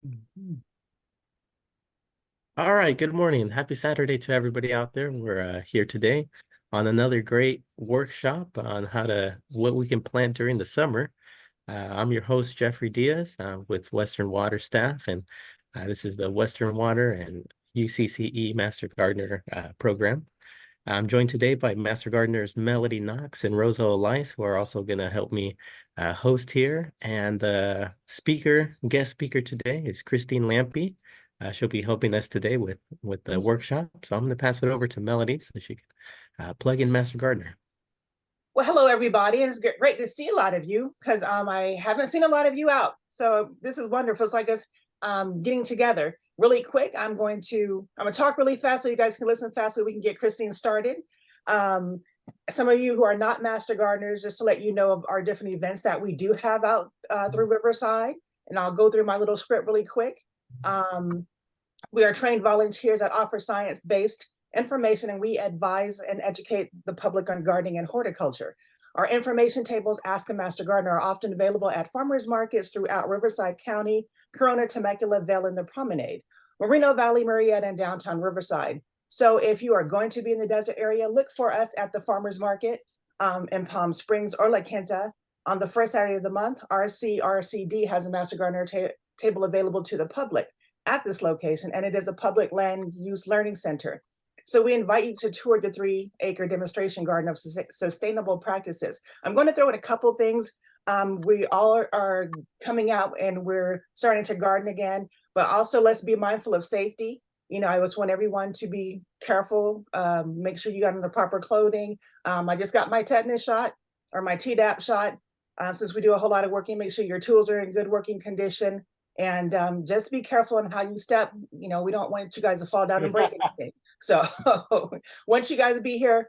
Mhm. All right, good morning. Happy Saturday to everybody out there. We're here today on another great workshop on what we can plant during the summer. I'm your host, Jeffrey Diaz, with Western Water staff, and this is the Western Water and UCCE Master Gardener program. I'm joined today by Master Gardeners Melody Knox and Rosa Elias, who are also going to help me host here. And the guest speaker today is Christine Lampe. She'll be helping us today with the workshop. So I'm going to pass it over to Melody so she can plug in Master Gardener. Well, hello everybody, and it's great to see a lot of you because I haven't seen a lot of you out. So this is wonderful. It's like us getting together really quick. I'm gonna talk really fast so you guys can listen fast so we can get Christine started. Um, some of you who are not master gardeners, just to let you know of our different events that we do have out through Riverside, and I'll go through my little script really quick. Um, we are trained volunteers that offer science-based information, and we advise and educate the public on gardening and horticulture. Our information tables, Ask a Master Gardener, are often available at farmers markets throughout Riverside County, Corona, Temecula, Vail, and the Promenade, Moreno Valley, Murrieta, and downtown Riverside. So if you are going to be in the desert area, look for us at the farmers market in Palm Springs or La Quinta. On the first Saturday of the month, RCD has a Master Gardener table available to the public at this location, and it is a public land use learning center. So we invite you to tour the 3-acre demonstration garden of sustainable practices. I'm going to throw in a couple things. We all are coming out and we're starting to garden again, but also let's be mindful of safety. You know, I just want everyone to be careful, make sure you got on the proper clothing. I just got my tetanus shot or my Tdap shot. Since we do a whole lot of working, make sure your tools are in good working condition. And just be careful on how you step. You know, we don't want you guys to fall down and break anything. So once you guys be here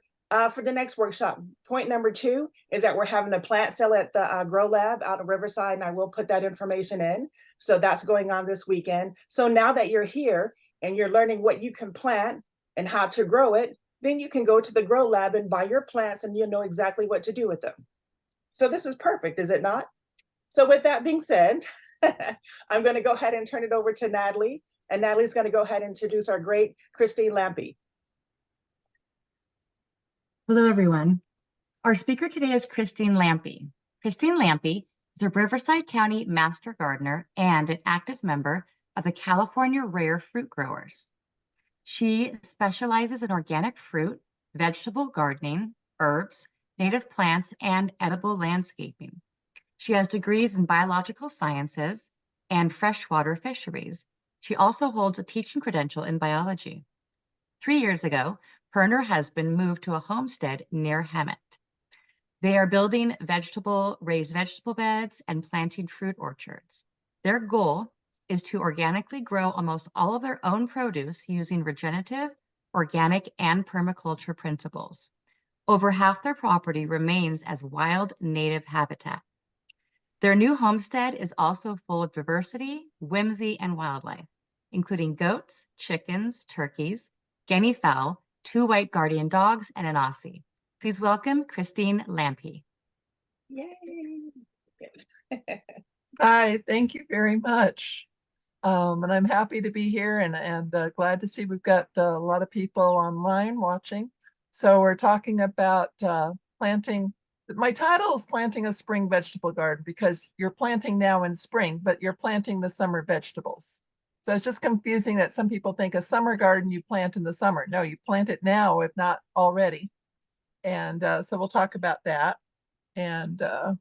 for the next workshop, point number 2 is that we're having a plant sale at the Grow Lab out of Riverside, and I will put that information in. So that's going on this weekend. So now that you're here and you're learning what you can plant and how to grow it, then you can go to the Grow Lab and buy your plants and you'll know exactly what to do with them. So this is perfect, is it not? So with that being said, I'm going to go ahead and turn it over to Natalie. And Natalie's going to go ahead and introduce our great Christine Lampe. Hello, everyone. Our speaker today is Christine Lampe. Christine Lampe is a Riverside County Master Gardener and an active member of the California Rare Fruit Growers. She specializes in organic fruit, vegetable gardening, herbs, native plants, and edible landscaping. She has degrees in biological sciences and freshwater fisheries. She also holds a teaching credential in biology. 3 years ago, her and her husband moved to a homestead near Hemet. They are building raised vegetable beds and planting fruit orchards. Their goal is to organically grow almost all of their own produce using regenerative, organic, and permaculture principles. Over half their property remains as wild native habitat. Their new homestead is also full of diversity, whimsy, and wildlife, including goats, chickens, turkeys, guinea fowl, 2 white guardian dogs, and an Aussie. Please welcome Christine Lampe. Yay! Hi, thank you very much. And I'm happy to be here and glad to see we've got a lot of people online watching. So we're talking about planting. My title is Planting a Spring Vegetable Garden because you're planting now in spring, but you're planting the summer vegetables. So it's just confusing that some people think a summer garden you plant in the summer. No, you plant it now, if not already. And so we'll talk about that. And let's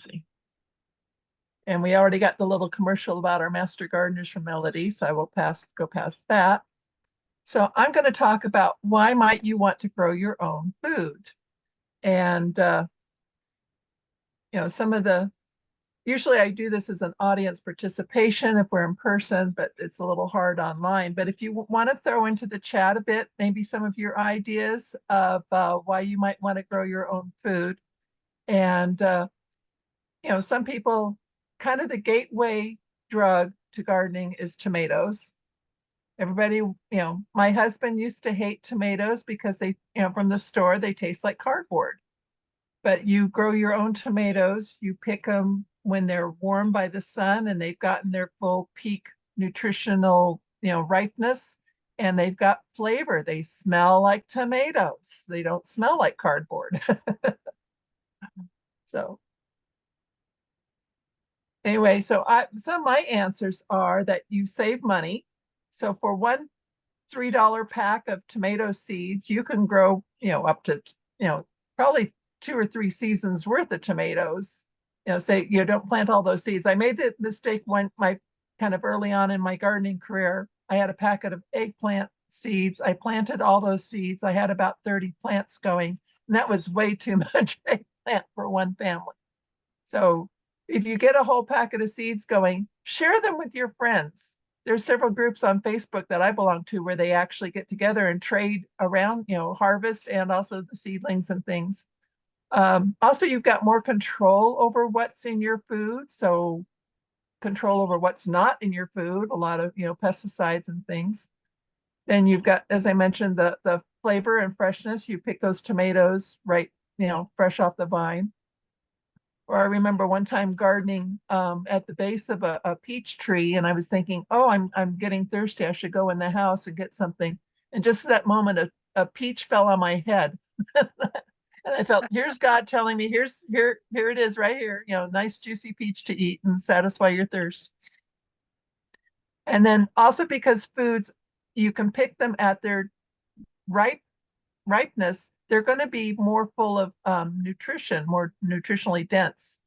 see. And we already got the little commercial about our master gardeners from Melody, so I will go past that. So I'm going to talk about why might you want to grow your own food. And usually I do this as an audience participation if we're in person, but it's a little hard online. But if you want to throw into the chat a bit, maybe some of your ideas of why you might want to grow your own food. And, some people, kind of the gateway drug to gardening is tomatoes. Everybody, my husband used to hate tomatoes because they, from the store, they taste like cardboard. But you grow your own tomatoes, you pick them when they're warmed by the sun and they've gotten their full peak nutritional, ripeness, and they've got flavor. They smell like tomatoes. They don't smell like cardboard. So anyway, so my answers are that you save money. So for one $3 pack of tomato seeds, you can grow, up to, probably 2 or 3 seasons worth of tomatoes. Say you don't plant all those seeds. I made the mistake my kind of early on in my gardening career. I had a packet of eggplant seeds. I planted all those seeds. I had about 30 plants going, and that was way too much eggplant for one family. So if you get a whole packet of seeds going, share them with your friends. There's several groups on Facebook that I belong to where they actually get together and trade around, harvest and also the seedlings and things. Also, you've got more control over what's in your food. So control over what's not in your food, a lot of, pesticides and things. Then you've got, as I mentioned, the flavor and freshness. You pick those tomatoes right, fresh off the vine. Or I remember one time gardening at the base of a peach tree, and I was thinking, oh, I'm getting thirsty. I should go in the house and get something. And just at that moment, a peach fell on my head. And I felt, here's God telling me, here it is right here, nice juicy peach to eat and satisfy your thirst. And then also because foods, you can pick them at their ripeness, they're going to be more full of nutrition, more nutritionally dense.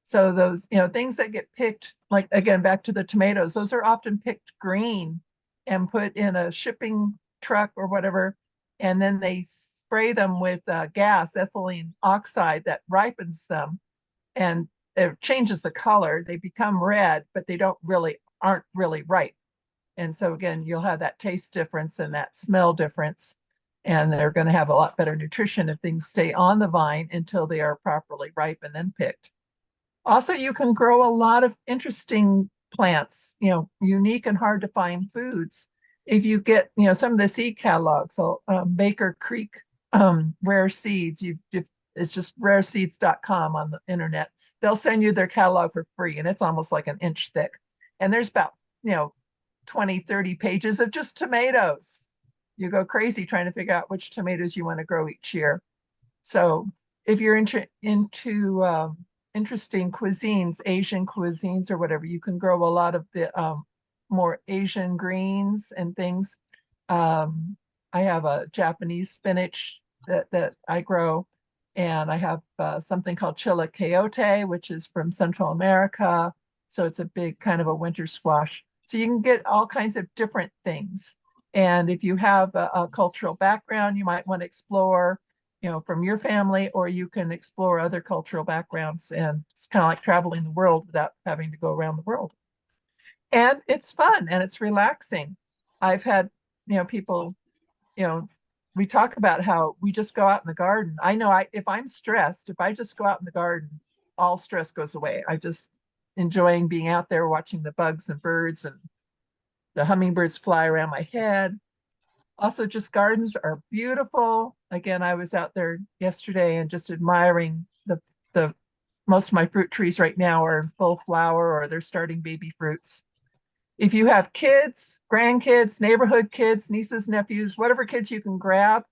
So those, things that get picked, like again, back to the tomatoes, those are often picked green and put in a shipping truck or whatever. And then they spray them with gas, ethylene oxide, that ripens them. And it changes the color. They become red, but they aren't really ripe. And so again, you'll have that taste difference and that smell difference. And they're going to have a lot better nutrition if things stay on the vine until they are properly ripe and then picked. Also, you can grow a lot of interesting plants, unique and hard to find foods. If you get, some of the seed catalogs, so Baker Creek Rare Seeds, it's just rareseeds.com on the internet. They'll send you their catalog for free, and it's almost like an inch thick. And there's about, 20, 30 pages of just tomatoes. You go crazy trying to figure out which tomatoes you want to grow each year. So if you're into interesting cuisines, Asian cuisines or whatever, you can grow a lot of the more Asian greens and things. I have a Japanese spinach that I grow, and I have something called chilacayote, which is from Central America. So it's a big kind of a winter squash. So you can get all kinds of different things. And if you have a cultural background, you might want to explore, from your family, or you can explore other cultural backgrounds. And it's kind of like traveling the world without having to go around the world. And it's fun and it's relaxing. I've had, people, we talk about how we just go out in the garden. I know if I'm stressed, if I just go out in the garden, all stress goes away. I just enjoying being out there watching the bugs and birds and the hummingbirds fly around my head. Also, just gardens are beautiful. Again, I was out there yesterday and just admiring the most of my fruit trees right now are in full flower or they're starting baby fruits. If you have kids, grandkids, neighborhood kids, nieces, nephews, whatever kids you can grab,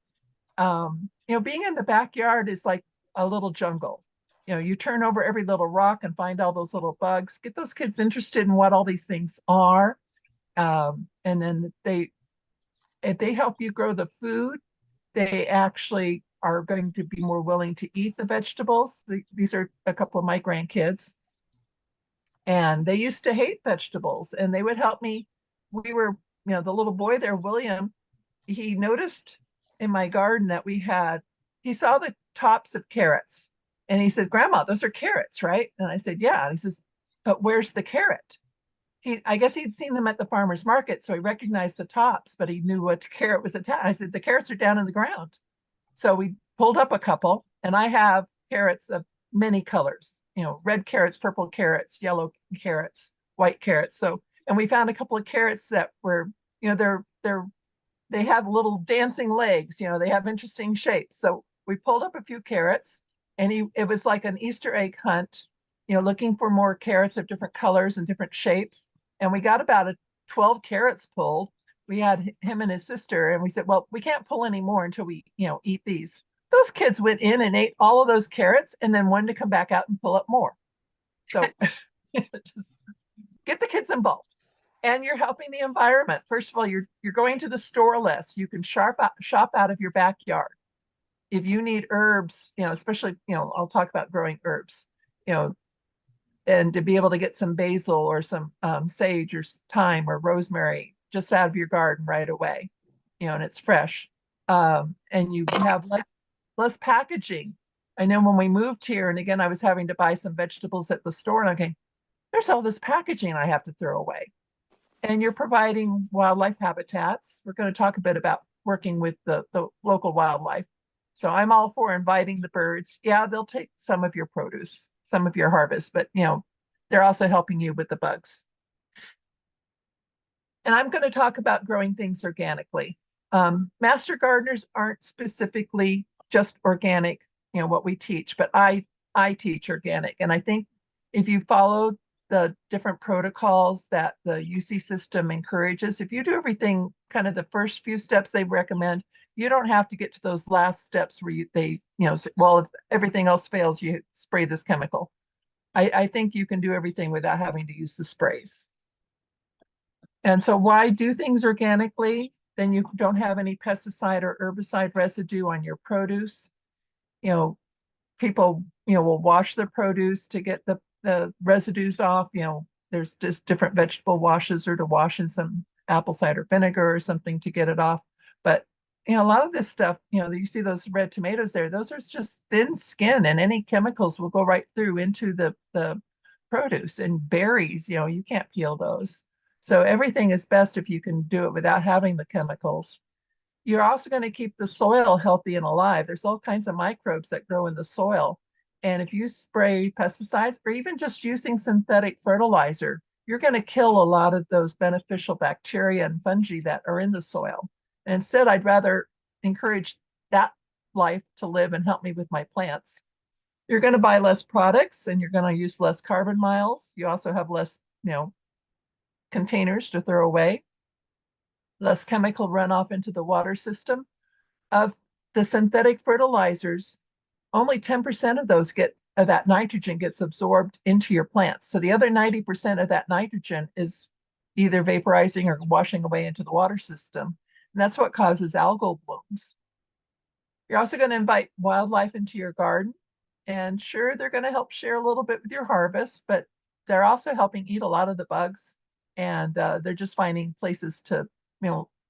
being in the backyard is like a little jungle. You turn over every little rock and find all those little bugs. Get those kids interested in what all these things are. And then if they help you grow the food, they actually are going to be more willing to eat the vegetables. These are a couple of my grandkids. And they used to hate vegetables, and they would help me. We were, the little boy there, William, he noticed in my garden that he saw the tops of carrots. And he said, Grandma, those are carrots, right? And I said, yeah. And he says, but where's the carrot? I guess he'd seen them at the farmer's market, so he recognized the tops, but he knew what carrot was attached. I said, the carrots are down in the ground. So we pulled up a couple, and I have carrots of many colors, red carrots, purple carrots, yellow carrots, white carrots. So, and we found a couple of carrots that were, they have little dancing legs, they have interesting shapes. So we pulled up a few carrots, and it was like an Easter egg hunt. looking for more carrots of different colors and different shapes. And we got about 12 carrots pulled. We had him and his sister, and we said, well, we can't pull any more until we, eat these. Those kids went in and ate all of those carrots and then wanted to come back out and pull up more. So just get the kids involved. And you're helping the environment. First of all, you're going to the store less. You can shop out of your backyard. If you need herbs, especially, I'll talk about growing herbs, and to be able to get some basil or some sage or thyme or rosemary just out of your garden right away, and it's fresh. And you have less packaging. I know when we moved here, and again, I was having to buy some vegetables at the store, and I'm going, there's all this packaging I have to throw away. And you're providing wildlife habitats. We're going to talk a bit about working with the local wildlife. So I'm all for inviting the birds. Yeah, they'll take some of your produce, some of your harvest, but they're also helping you with the bugs. And I'm going to talk about growing things organically. Master gardeners aren't specifically just organic, what we teach, but I teach organic. And I think if you follow the different protocols that the UC system encourages, if you do everything kind of the first few steps they recommend, you don't have to get to those last steps where they say, well, if everything else fails, you spray this chemical. I think you can do everything without having to use the sprays. And so why do things organically? Then you don't have any pesticide or herbicide residue on your produce. People, will wash their produce to get the residues off. There's just different vegetable washes, or to wash in some apple cider vinegar or something to get it off. But a lot of this stuff, you see those red tomatoes there, those are just thin skin, and any chemicals will go right through into the produce. And berries, you can't peel those. So everything is best if you can do it without having the chemicals. You're also going to keep the soil healthy and alive. There's all kinds of microbes that grow in the soil. And if you spray pesticides or even just using synthetic fertilizer, you're going to kill a lot of those beneficial bacteria and fungi that are in the soil. And instead, I'd rather encourage that life to live and help me with my plants. You're going to buy less products, and you're going to use less carbon miles. You also have less, containers to throw away, less chemical runoff into the water system. Of the synthetic fertilizers, only 10% of those that nitrogen gets absorbed into your plants. So the other 90% of that nitrogen is either vaporizing or washing away into the water system. And that's what causes algal blooms. You're also going to invite wildlife into your garden. And sure, they're going to help share a little bit with your harvest, but they're also helping eat a lot of the bugs. And they're just finding places to,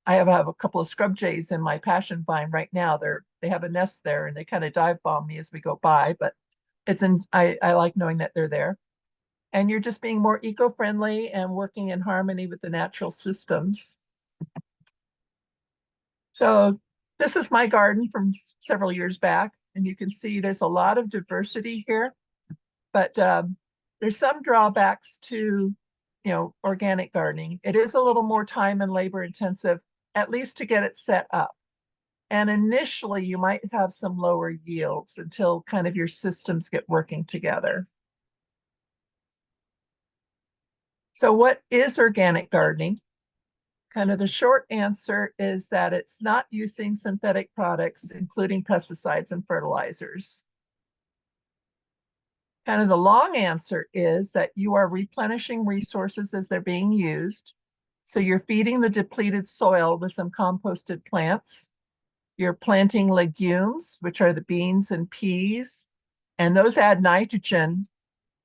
I have a couple of scrub jays in my passion vine right now. They have a nest there, and they kind of dive bomb me as we go by, but I like knowing that they're there. And you're just being more eco-friendly and working in harmony with the natural systems. So this is my garden from several years back, and you can see there's a lot of diversity here, but there's some drawbacks to organic gardening. It is a little more time and labor intensive, at least to get it set up. And initially you might have some lower yields until kind of your systems get working together. So what is organic gardening? Kind of the short answer is that it's not using synthetic products, including pesticides and fertilizers. Kind of the long answer is that you are replenishing resources as they're being used. So you're feeding the depleted soil with some composted plants. You're planting legumes, which are the beans and peas, and those add nitrogen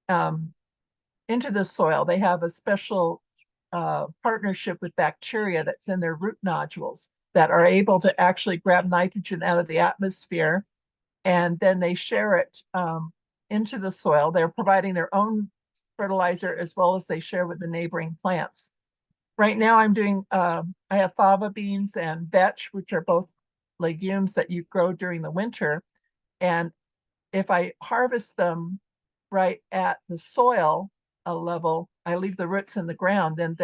into the soil. They have a special partnership with bacteria that's in their root nodules that are able to actually grab nitrogen out of the atmosphere, and then they share it into the soil. They're providing their own fertilizer as well as they share with the neighboring plants. Right now I'm doing, I have fava beans and vetch, which are both legumes that you grow during the winter. And if I harvest them right at the soil level, I leave the roots in the ground, then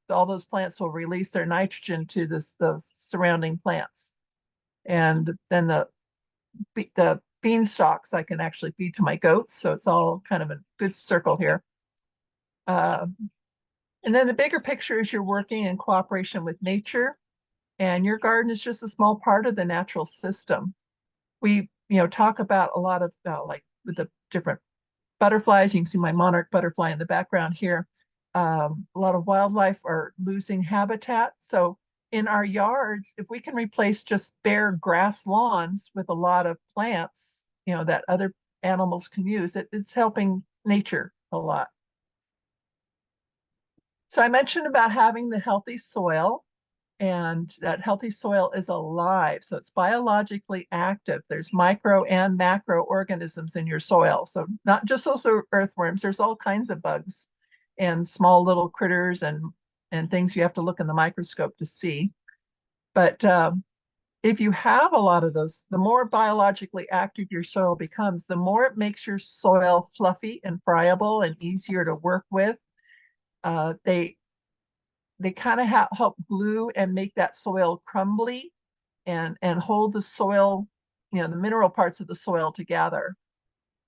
all those plants will release their nitrogen to the surrounding plants. And then the bean stalks I can actually feed to my goats. So it's all kind of a good circle here. And then the bigger picture is you're working in cooperation with nature, and your garden is just a small part of the natural system. We, talk about a lot of like with the different butterflies. You can see my monarch butterfly in the background here. A lot of wildlife are losing habitat. So in our yards, if we can replace just bare grass lawns with a lot of plants, that other animals can use, it's helping nature a lot. So I mentioned about having the healthy soil, and that healthy soil is alive. So it's biologically active. There's micro and macro organisms in your soil. So not just those earthworms, there's all kinds of bugs and small little critters and things you have to look in the microscope to see. But if you have a lot of those, the more biologically active your soil becomes, the more it makes your soil fluffy and friable and easier to work with. They kind of help glue and make that soil crumbly and hold the soil, the mineral parts of the soil together.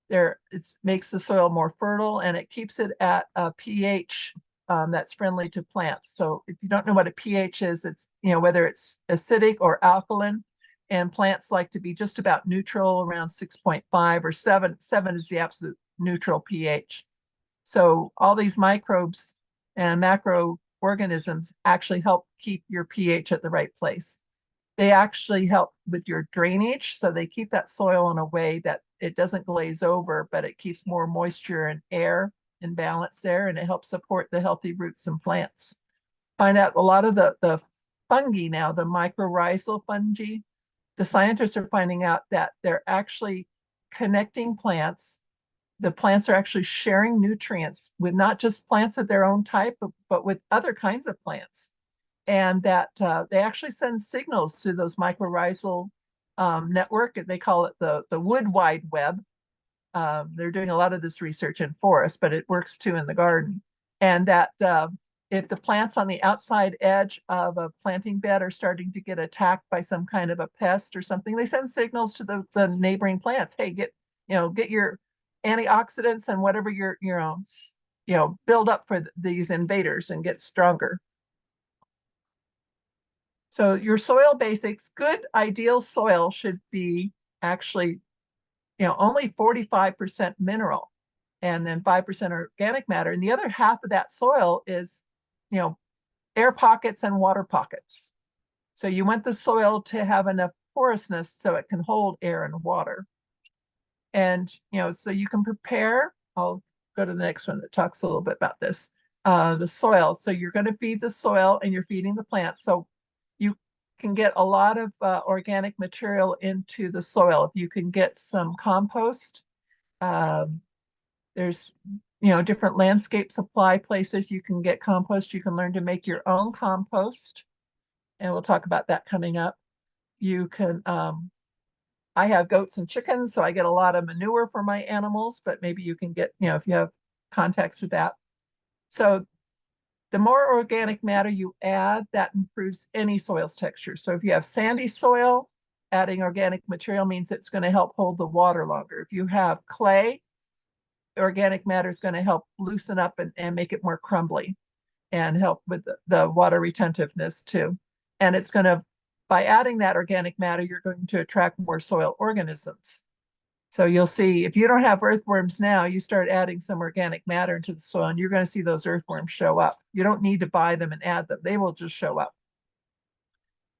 It makes the soil more fertile, and it keeps it at a pH that's friendly to plants. So if you don't know what a pH is, it's, whether it's acidic or alkaline, and plants like to be just about neutral around 6.5 or 7. 7 is the absolute neutral pH. So all these microbes and macroorganisms actually help keep your pH at the right place. They actually help with your drainage. So they keep that soil in a way that it doesn't glaze over, but it keeps more moisture and air in balance there, and it helps support the healthy roots and plants. Find out a lot of the fungi now, the mycorrhizal fungi, the scientists are finding out that they're actually connecting plants. The plants are actually sharing nutrients with not just plants of their own type, but with other kinds of plants. And that they actually send signals to those mycorrhizal network. They call it the wood wide web. They're doing a lot of this research in forests, but it works too in the garden. And that if the plants on the outside edge of a planting bed are starting to get attacked by some kind of a pest or something, they send signals to the neighboring plants. Hey, get your antioxidants and whatever you're build up for these invaders and get stronger. So your soil basics, good ideal soil should be actually only 45% mineral and then 5% organic matter, and the other half of that soil is air pockets and water pockets. So you want the soil to have enough porousness so it can hold air and water. And, so you can prepare, I'll go to the next one that talks a little bit about this, the soil. So you're going to feed the soil and you're feeding the plants. So you can get a lot of organic material into the soil. If you can get some compost, there's, different landscape supply places you can get compost. You can learn to make your own compost. And we'll talk about that coming up. You can, I have goats and chickens, so I get a lot of manure for my animals, but maybe you can get, if you have contacts with that. So the more organic matter you add, that improves any soil's texture. So if you have sandy soil, adding organic material means it's going to help hold the water longer. If you have clay, organic matter is going to help loosen up and make it more crumbly and help with the water retentiveness too. And it's going to, by adding that organic matter, you're going to attract more soil organisms. So you'll see if you don't have earthworms now, you start adding some organic matter into the soil and you're going to see those earthworms show up. You don't need to buy them and add them. They will just show up.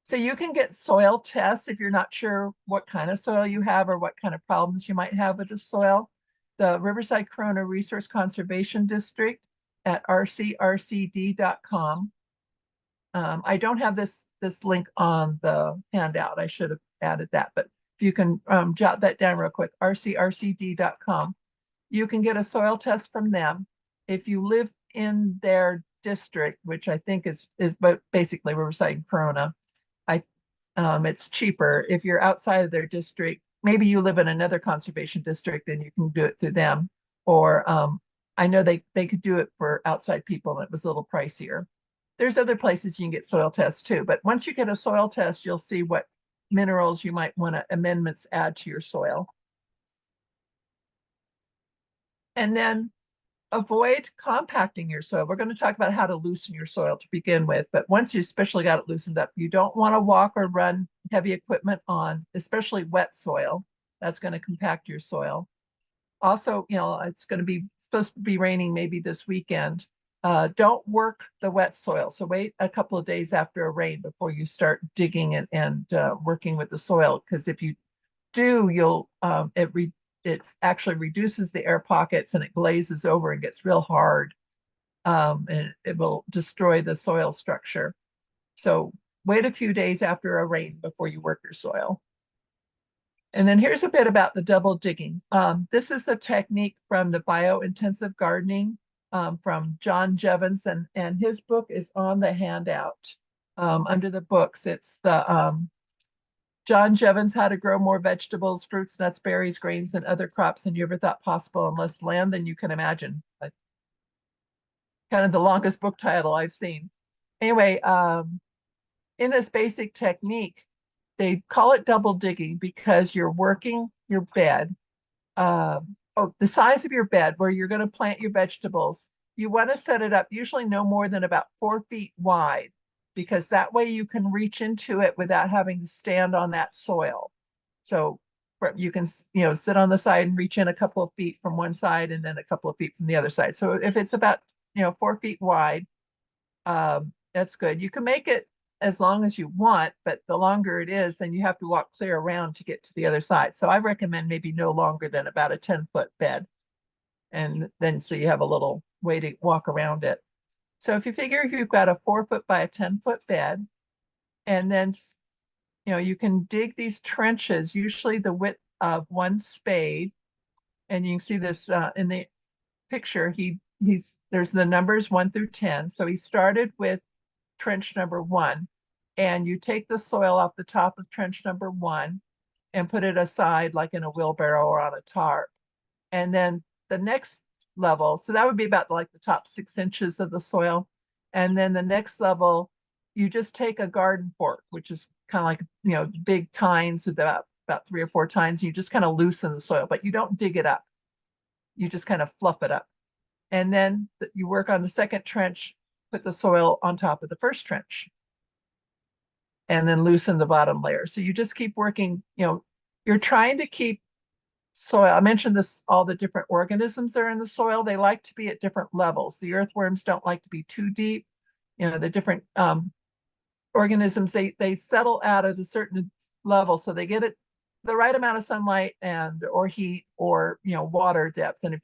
So you can get soil tests if you're not sure what kind of soil you have or what kind of problems you might have with the soil. The Riverside Corona Resource Conservation District at rcrcd.com. I don't have this link on the handout. I should have added that, but if you can jot that down real quick, rcrcd.com. You can get a soil test from them. If you live in their district, which I think is basically Riverside Corona, it's cheaper. If you're outside of their district, maybe you live in another conservation district and you can do it through them. Or I know they could do it for outside people and it was a little pricier. There's other places you can get soil tests too, but once you get a soil test, you'll see what minerals you might want to amendments add to your soil. And then avoid compacting your soil. We're going to talk about how to loosen your soil to begin with, but once you especially got it loosened up, you don't want to walk or run heavy equipment on, especially wet soil. That's going to compact your soil. Also, it's going to be supposed to be raining maybe this weekend. Don't work the wet soil. So wait a couple of days after a rain before you start digging and working with the soil. Because if you do, it actually reduces the air pockets and it glazes over and gets real hard. And it will destroy the soil structure. So wait a few days after a rain before you work your soil. And then here's a bit about the double digging. This is a technique from the biointensive gardening from John Jevons, and his book is on the handout under the books. It's the John Jevons, How to Grow More Vegetables, Fruits, Nuts, Berries, Grains, and Other Crops Than You Ever Thought Possible on Less Land Than You Can Imagine. Kind of the longest book title I've seen. Anyway, in this basic technique, they call it double digging because you're working your bed. The size of your bed where you're going to plant your vegetables, you want to set it up usually no more than about 4 feet wide, because that way you can reach into it without having to stand on that soil. So you can, sit on the side and reach in a couple of feet from one side and then a couple of feet from the other side. So if it's about, 4 feet wide, that's good. You can make it as long as you want, but the longer it is, then you have to walk clear around to get to the other side. So I recommend maybe no longer than about a 10-foot bed. And then so you have a little way to walk around it. So if you've got a 4-foot by a 10-foot bed, and then, you can dig these trenches, usually the width of one spade. And you can see this in the picture. There's the numbers 1 through 10. So he started with trench number 1, and you take the soil off the top of trench number 1 and put it aside like in a wheelbarrow or on a tarp. And then the next level, so that would be about like the top 6 inches of the soil. And then the next level, you just take a garden fork, which is kind of like, big tines with about 3 or 4 tines. You just kind of loosen the soil, but you don't dig it up. You just kind of fluff it up. And then you work on the second trench, put the soil on top of the first trench, and then loosen the bottom layer. So you just keep working, you're trying to keep soil. I mentioned this, all the different organisms that are in the soil, they like to be at different levels. The earthworms don't like to be too deep. The different organisms, they settle out at a certain level. So they get it the right amount of sunlight or heat or, water depth. And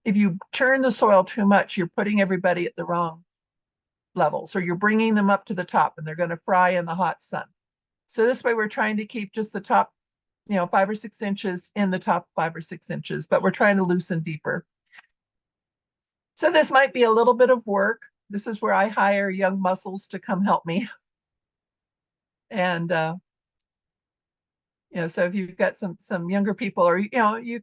if you turn the soil too much, you're putting everybody at the wrong levels, or you're bringing them up to the top and they're going to fry in the hot sun. So this way we're trying to keep just the top, 5 or 6 inches in the top 5 or 6 inches, but we're trying to loosen deeper. So this might be a little bit of work. This is where I hire young muscles to come help me. And, so if you've got some younger people, or, you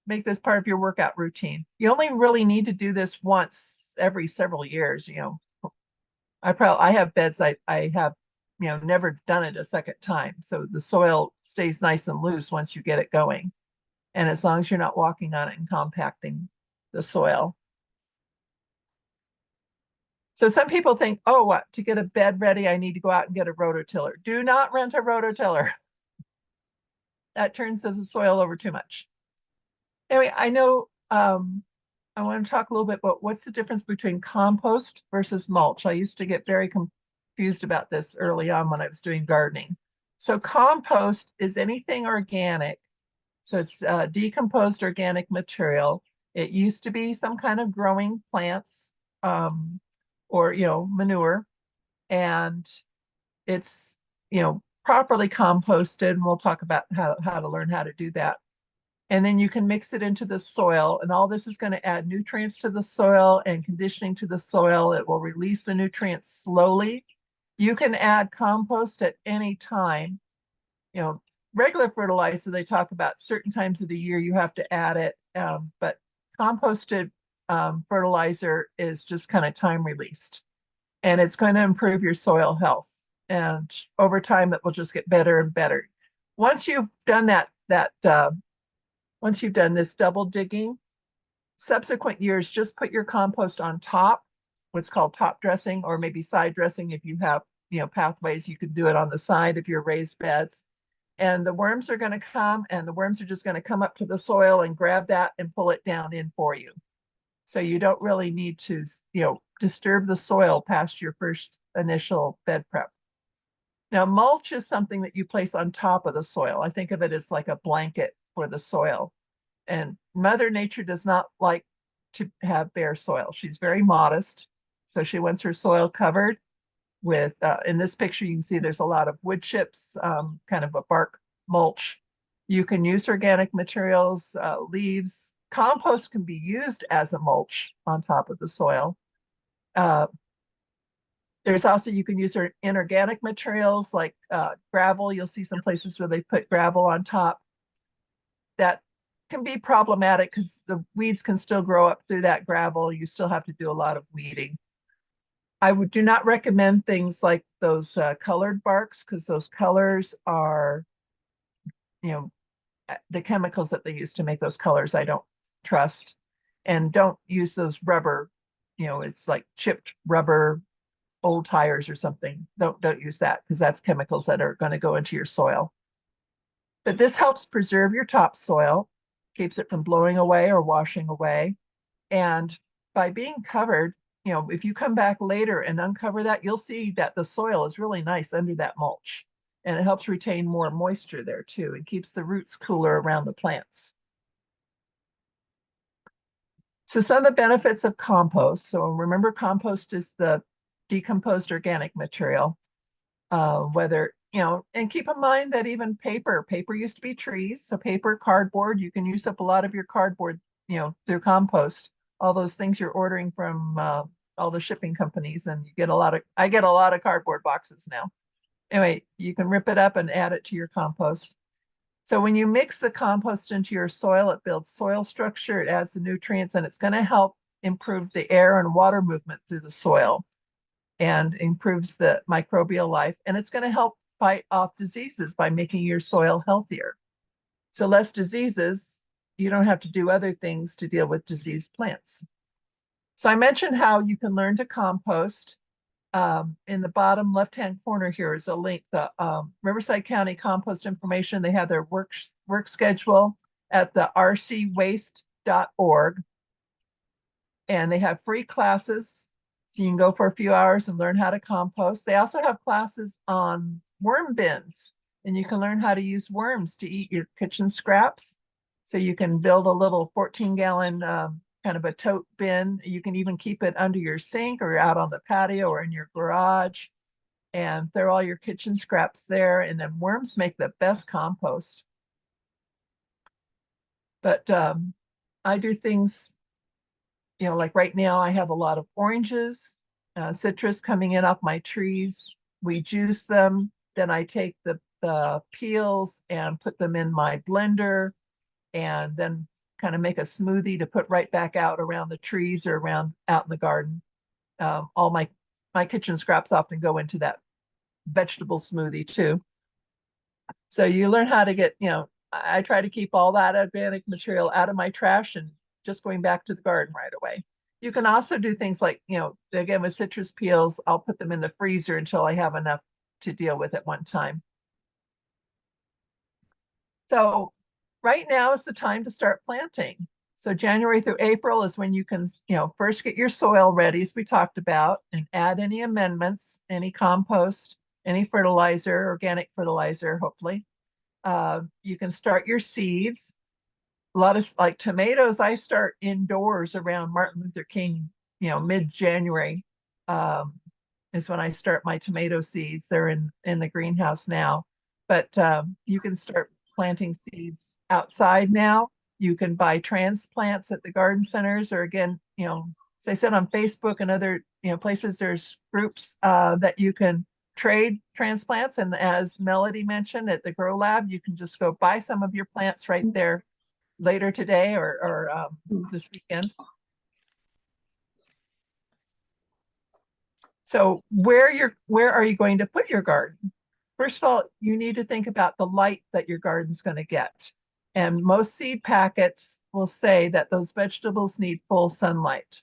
make this part of your workout routine. You only really need to do this once every several years. I have beds I have, never done it a second time. So the soil stays nice and loose once you get it going. And as long as you're not walking on it and compacting the soil. So some people think, oh, to get a bed ready, I need to go out and get a rototiller. Do not rent a rototiller. That turns the soil over too much. Anyway, I know I want to talk a little bit about what's the difference between compost versus mulch. I used to get very confused about this early on when I was doing gardening. So compost is anything organic. So it's decomposed organic material. It used to be some kind of growing plants or, manure. And it's, properly composted. And we'll talk about how to learn how to do that. And then you can mix it into the soil, and all this is going to add nutrients to the soil and conditioning to the soil. It will release the nutrients slowly. You can add compost at any time. Regular fertilizer, they talk about certain times of the year you have to add it, but composted fertilizer is just kind of time released, and it's going to improve your soil health. And over time, it will just get better and better. Once you've done once you've done this double digging, subsequent years, just put your compost on top, what's called top dressing, or maybe side dressing. If you have, pathways, you could do it on the side of your raised beds. And the worms are going to come, and the worms are just going to come up to the soil and grab that and pull it down in for you. So you don't really need to, disturb the soil past your first initial bed prep. Now, mulch is something that you place on top of the soil. I think of it as like a blanket for the soil. And Mother Nature does not like to have bare soil. She's very modest. So she wants her soil covered with, in this picture, you can see there's a lot of wood chips, kind of a bark mulch. You can use organic materials, leaves. Compost can be used as a mulch on top of the soil. There's also, you can use inorganic materials like gravel. You'll see some places where they put gravel on top. That can be problematic because the weeds can still grow up through that gravel. You still have to do a lot of weeding. I do not recommend things like those colored barks, because those colors are, the chemicals that they use to make those colors, I don't trust. And don't use those rubber, it's like chipped rubber, old tires or something. Don't use that, because that's chemicals that are going to go into your soil. But this helps preserve your topsoil, keeps it from blowing away or washing away. And by being covered, if you come back later and uncover that, you'll see that the soil is really nice under that mulch. And it helps retain more moisture there too, and keeps the roots cooler around the plants. So some of the benefits of compost. So remember, compost is the decomposed organic material. And keep in mind that even paper used to be trees. So paper, cardboard, you can use up a lot of your cardboard, through compost. All those things you're ordering from all the shipping companies, and I get a lot of cardboard boxes now. Anyway, you can rip it up and add it to your compost. So when you mix the compost into your soil, it builds soil structure, it adds the nutrients, and it's going to help improve the air and water movement through the soil and improves the microbial life. And it's going to help fight off diseases by making your soil healthier. So less diseases, you don't have to do other things to deal with diseased plants. So I mentioned how you can learn to compost. In the bottom left-hand corner here is a link, the Riverside County Compost Information. They have their work schedule at the rcwaste.org. And they have free classes. So you can go for a few hours and learn how to compost. They also have classes on worm bins, and you can learn how to use worms to eat your kitchen scraps. So you can build a little 14-gallon kind of a tote bin. You can even keep it under your sink or out on the patio or in your garage, and throw all your kitchen scraps there. And then worms make the best compost. But I do things, like right now I have a lot of oranges, citrus coming in off my trees. We juice them. Then I take the peels and put them in my blender, and then kind of make a smoothie to put right back out around the trees or around out in the garden. All my kitchen scraps often go into that vegetable smoothie too. So you learn how to get, I try to keep all that organic material out of my trash and just going back to the garden right away. You can also do things like, again, with citrus peels, I'll put them in the freezer until I have enough to deal with at one time. So right now is the time to start planting. So January through April is when you can, first get your soil ready, as we talked about, and add any amendments, any compost, any fertilizer, organic fertilizer, hopefully. You can start your seeds. A lot of, like tomatoes, I start indoors around Martin Luther King, mid-January is when I start my tomato seeds. They're in the greenhouse now. But you can start planting seeds outside now. You can buy transplants at the garden centers, or again, as I said, on Facebook and other places, there's groups that you can trade transplants. And as Melody mentioned at the Grow Lab, you can just go buy some of your plants right there later today or this weekend. So where are you going to put your garden? First of all, you need to think about the light that your garden's going to get. And most seed packets will say that those vegetables need full sunlight,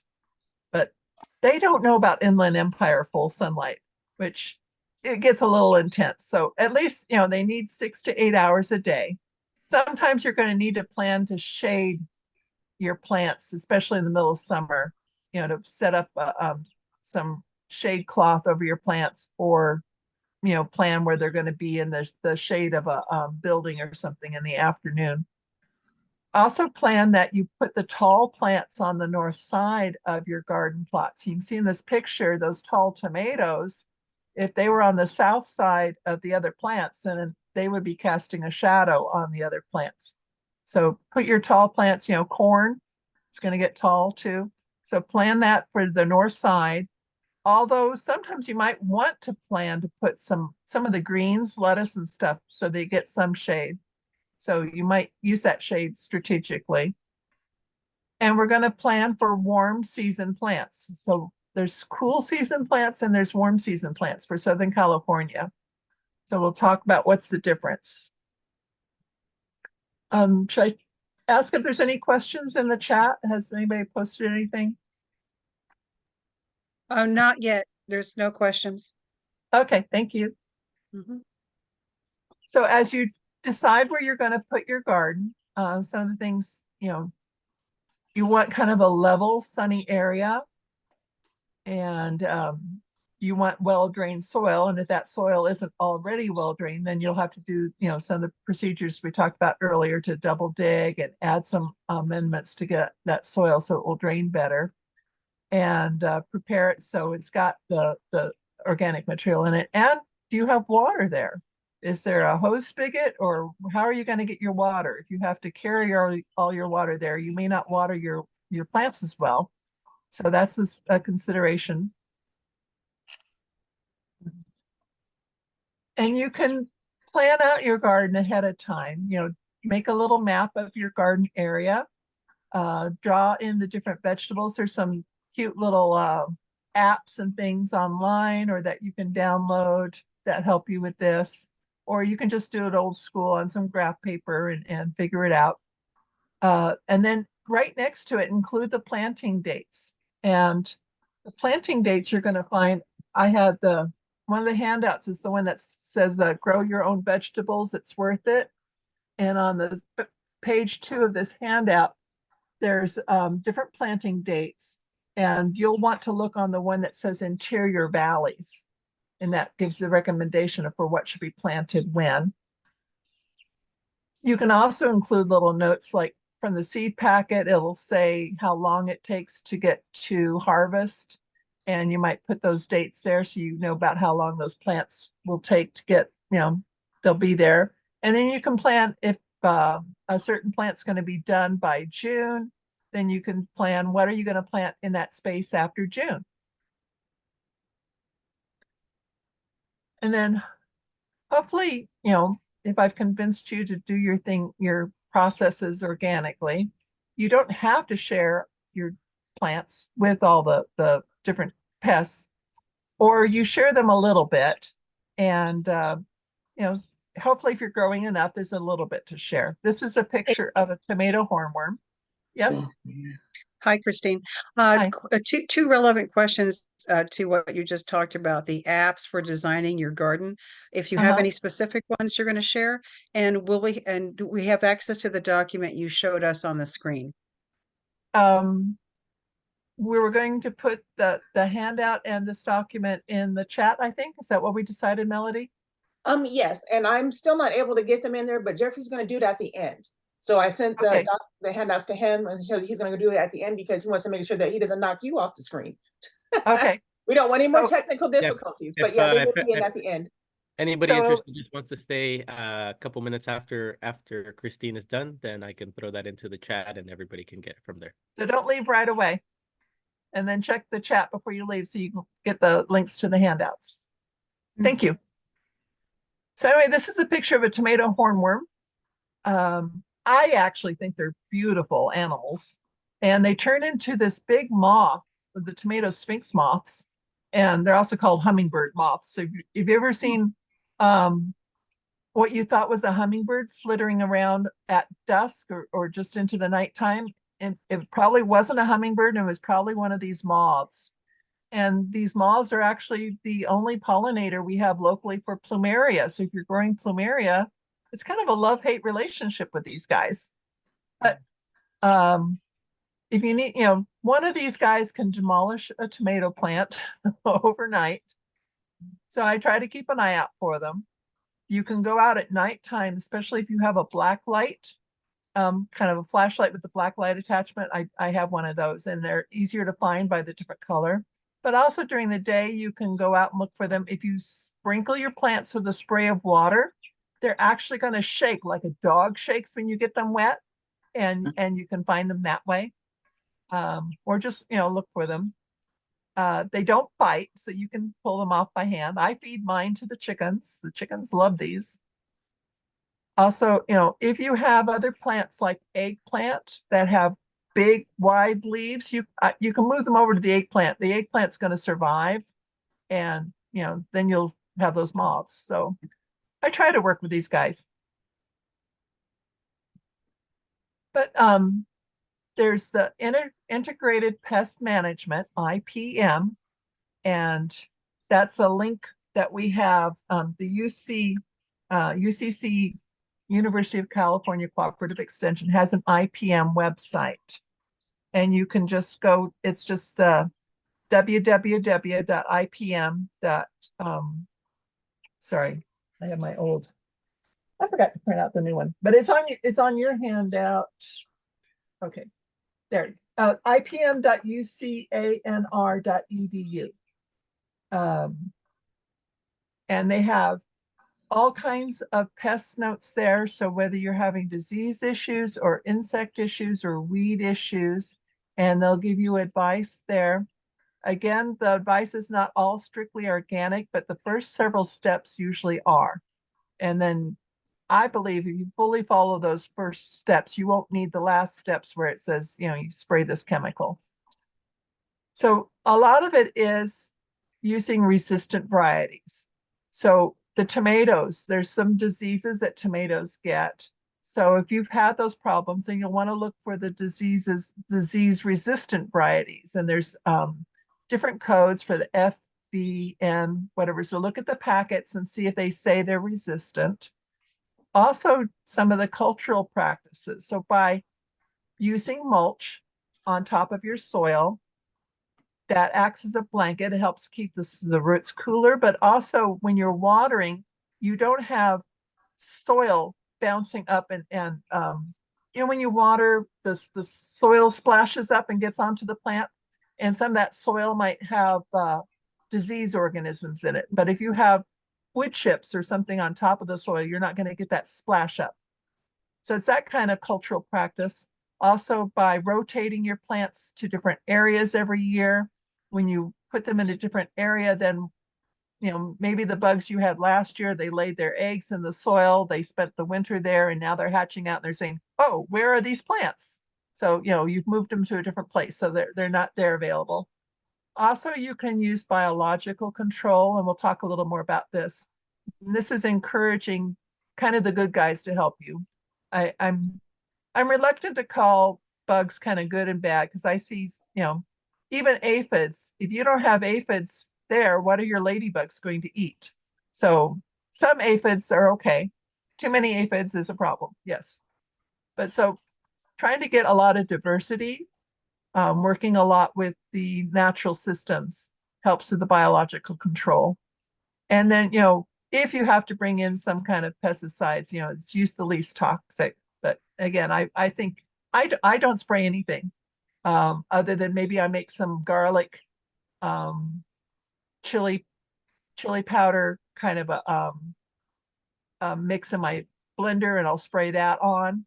but they don't know about Inland Empire full sunlight, which it gets a little intense. So at least, they need 6 to 8 hours a day. Sometimes you're going to need to plan to shade your plants, especially in the middle of summer, to set up some shade cloth over your plants, or plan where they're going to be in the shade of a building or something in the afternoon. Also plan that you put the tall plants on the north side of your garden plots. You can see in this picture, those tall tomatoes, if they were on the south side of the other plants, then they would be casting a shadow on the other plants. So put your tall plants, corn, it's going to get tall too. So plan that for the north side. Although sometimes you might want to plan to put some of the greens, lettuce and stuff, so they get some shade. So you might use that shade strategically. And we're going to plan for warm season plants. So there's cool season plants and there's warm season plants for Southern California. So we'll talk about what's the difference. Should I ask if there's any questions in the chat? Has anybody posted anything? Not yet. There's no questions. Okay, thank you. Mhm. So as you decide where you're going to put your garden, some of the things, you want kind of a level, sunny area, and you want well-drained soil. And if that soil isn't already well-drained, then you'll have to do, some of the procedures we talked about earlier to double dig and add some amendments to get that soil so it will drain better, and prepare it so it's got the organic material in it. And do you have water there? Is there a hose spigot, or how are you going to get your water? If you have to carry all your water there, you may not water your plants as well. So that's a consideration. And you can plan out your garden ahead of time. Make a little map of your garden area. Draw in the different vegetables. There's some cute little apps and things online, or that you can download that help you with this. Or you can just do it old school on some graph paper and figure it out. And then right next to it, include the planting dates. And the planting dates you're going to find, I had one of the handouts is the one that says grow your own vegetables, it's worth it. And on the page 2 of this handout, there's different planting dates. And you'll want to look on the one that says interior valleys. And that gives the recommendation for what should be planted when. You can also include little notes, like from the seed packet, it'll say how long it takes to get to harvest. And you might put those dates there so you know about how long those plants will take to get, they'll be there. And then you can plan if a certain plant's going to be done by June, then you can plan what are you going to plant in that space after June. And then hopefully, if I've convinced you to do your processes organically, you don't have to share your plants with all the different pests, or you share them a little bit. And, hopefully if you're growing enough, there's a little bit to share. This is a picture of a tomato hornworm. Yes? Hi, Christine. Hi. Two relevant questions to what you just talked about, the apps for designing your garden. If you have any specific ones you're going to share, and do we have access to the document you showed us on the screen? We were going to put the handout and this document in the chat, I think. Is that what we decided, Melody? Yes, and I'm still not able to get them in there, but Jeffrey's going to do it at the end. So I sent Okay. the handouts to him, and he's going to do it at the end because he wants to make sure that he doesn't knock you off the screen. Okay. We don't want any more technical difficulties, but yeah, they will be in at the end. Anybody interested just wants to stay a couple minutes after Christine is done, then I can throw that into the chat and everybody can get it from there. So don't leave right away. And then check the chat before you leave so you can get the links to the handouts. Thank you. So anyway, this is a picture of a tomato hornworm. I actually think they're beautiful animals. And they turn into this big moth, the tomato sphinx moths. And they're also called hummingbird moths. So if you've ever seen what you thought was a hummingbird flittering around at dusk or just into the nighttime. And it probably wasn't a hummingbird, and it was probably one of these moths. And these moths are actually the only pollinator we have locally for plumeria. So if you're growing plumeria, it's kind of a love-hate relationship with these guys. But if you need, one of these guys can demolish a tomato plant overnight. So I try to keep an eye out for them. You can go out at nighttime, especially if you have a black light, kind of a flashlight with the black light attachment. I have one of those, and they're easier to find by the different color. But also during the day, you can go out and look for them. If you sprinkle your plants with a spray of water, they're actually going to shake like a dog shakes when you get them wet, and you can find them that way. Or just, look for them. They don't bite, so you can pull them off by hand. I feed mine to the chickens. The chickens love these. Also, if you have other plants like eggplant that have big, wide leaves, you can move them over to the eggplant. The eggplant's going to survive, and then you'll have those moths. So I try to work with these guys. But there's the Integrated Pest Management, IPM, and that's a link that we have. The UCC, University of California Cooperative Extension, has an IPM website. And you can just go, it's just www.ipm. Sorry, I have my old, I forgot to print out the new one, but it's on your handout. Okay, there, ipm.ucanr.edu. And they have all kinds of pest notes there. So whether you're having disease issues or insect issues or weed issues, and they'll give you advice there. Again, the advice is not all strictly organic, but the first several steps usually are. And then I believe if you fully follow those first steps, you won't need the last steps where it says, you spray this chemical. So a lot of it is using resistant varieties. So the tomatoes, there's some diseases that tomatoes get. So if you've had those problems, then you'll want to look for the disease-resistant varieties. And there's different codes for the F, B, N, whatever. So look at the packets and see if they say they're resistant. Also, some of the cultural practices. So by using mulch on top of your soil, that acts as a blanket. It helps keep the roots cooler, but also when you're watering, you don't have soil bouncing up and when you water, the soil splashes up and gets onto the plant, and some of that soil might have disease organisms in it. But if you have wood chips or something on top of the soil, you're not going to get that splash up. So it's that kind of cultural practice. Also, by rotating your plants to different areas every year, when you put them in a different area, then maybe the bugs you had last year, they laid their eggs in the soil, they spent the winter there, and now they're hatching out and they're saying, oh, where are these plants? So, you've moved them to a different place, so they're not there available. Also, you can use biological control, and we'll talk a little more about this. And this is encouraging kind of the good guys to help you. I'm reluctant to call bugs kind of good and bad, because I see, even aphids. If you don't have aphids there, what are your ladybugs going to eat? So some aphids are okay. Too many aphids is a problem, yes. But so trying to get a lot of diversity, working a lot with the natural systems helps with the biological control. And then, if you have to bring in some kind of pesticides, it's use the least toxic. But again, I think I don't spray anything other than maybe I make some garlic, chili powder kind of a mix in my blender, and I'll spray that on,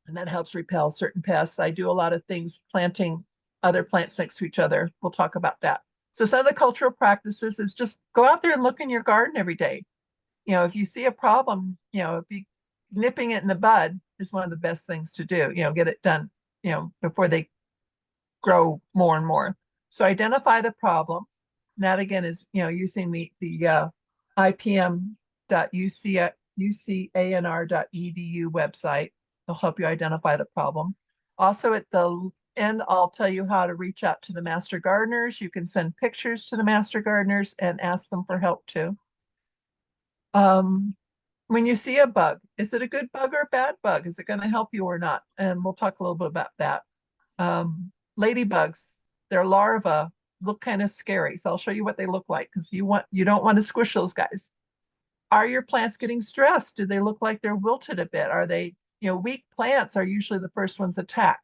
and that helps repel certain pests. I do a lot of things planting other plants next to each other. We'll talk about that. So some of the cultural practices is just go out there and look in your garden every day. If you see a problem, if you nipping it in the bud is one of the best things to do, get it done, before they grow more and more. So identify the problem. And that again is, using the ipm.ucanr.edu ucanr.edu website. They'll help you identify the problem. Also at the end, I'll tell you how to reach out to the master gardeners. You can send pictures to the master gardeners and ask them for help too. When you see a bug, is it a good bug or a bad bug? Is it going to help you or not? And we'll talk a little bit about that. Ladybugs, their larvae look kind of scary. So I'll show you what they look like because you don't want to squish those guys. Are your plants getting stressed? Do they look like they're wilted a bit? Are they, weak plants are usually the first ones attacked.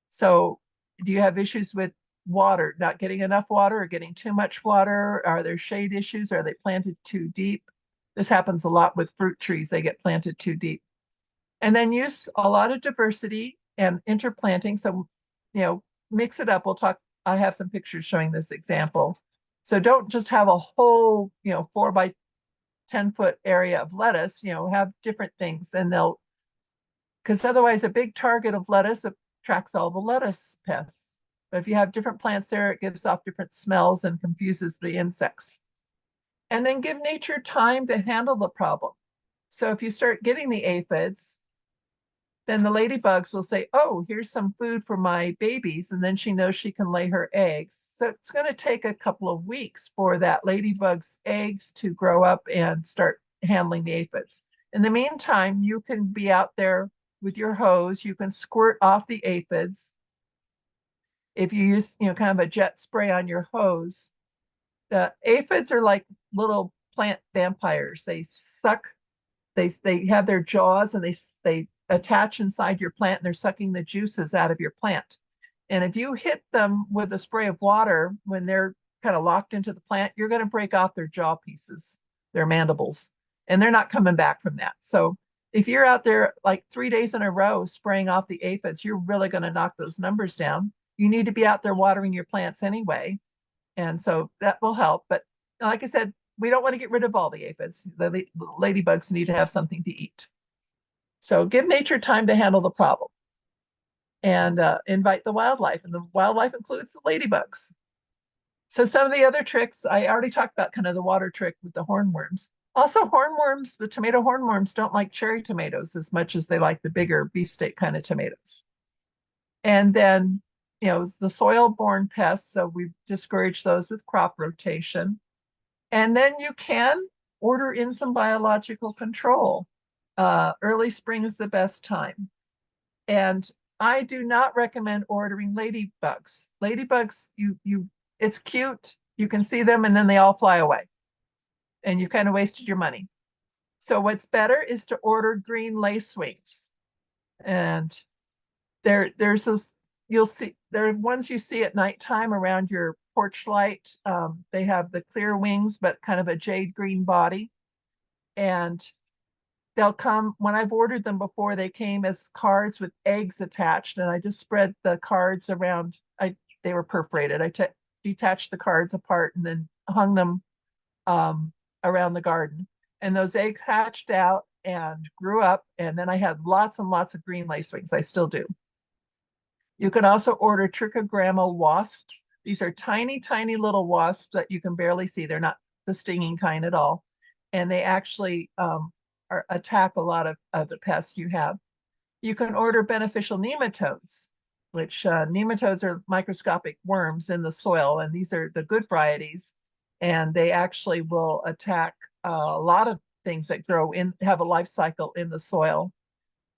So do you have issues with water, not getting enough water or getting too much water? Are there shade issues? Are they planted too deep? This happens a lot with fruit trees. They get planted too deep. And then use a lot of diversity and interplanting. So, mix it up. I have some pictures showing this example. So don't just have a whole, 4 by 10 foot area of lettuce, have different things and because otherwise a big target of lettuce attracts all the lettuce pests. But if you have different plants there, it gives off different smells and confuses the insects. And then give nature time to handle the problem. So if you start getting the aphids, then the ladybugs will say, oh, here's some food for my babies. And then she knows she can lay her eggs. So it's going to take a couple of weeks for that ladybug's eggs to grow up and start handling the aphids. In the meantime, you can be out there with your hose. You can squirt off the aphids. If you use, kind of a jet spray on your hose, the aphids are like little plant vampires. They suck, they have their jaws and they attach inside your plant and they're sucking the juices out of your plant. And if you hit them with a spray of water when they're kind of locked into the plant, you're going to break off their jaw pieces, their mandibles, and they're not coming back from that. So if you're out there like 3 days in a row spraying off the aphids, you're really going to knock those numbers down. You need to be out there watering your plants anyway. And so that will help. But like I said, we don't want to get rid of all the aphids. The ladybugs need to have something to eat. So give nature time to handle the problem and invite the wildlife. And the wildlife includes the ladybugs. So some of the other tricks, I already talked about kind of the water trick with the hornworms. Also hornworms, the tomato hornworms don't like cherry tomatoes as much as they like the bigger beefsteak kind of tomatoes. And then, the soil-borne pests, so we've discouraged those with crop rotation. And then you can order in some biological control. Early spring is the best time. And I do not recommend ordering ladybugs. Ladybugs, it's cute. You can see them and then they all fly away. And you kind of wasted your money. So what's better is to order green lacewings. And there's those, you'll see, there are ones you see at nighttime around your porch light. They have the clear wings, but kind of a jade green body. And they'll come, when I've ordered them before, they came as cards with eggs attached. And I just spread the cards around. They were perforated. I detached the cards apart and then hung them around the garden. And those eggs hatched out and grew up. And then I had lots and lots of green lacewings. I still do. You can also order trichogramma wasps. These are tiny, tiny little wasps that you can barely see. They're not the stinging kind at all. And they actually attack a lot of the pests you have. You can order beneficial nematodes, which nematodes are microscopic worms in the soil. And these are the good varieties. And they actually will attack a lot of things that have a life cycle in the soil.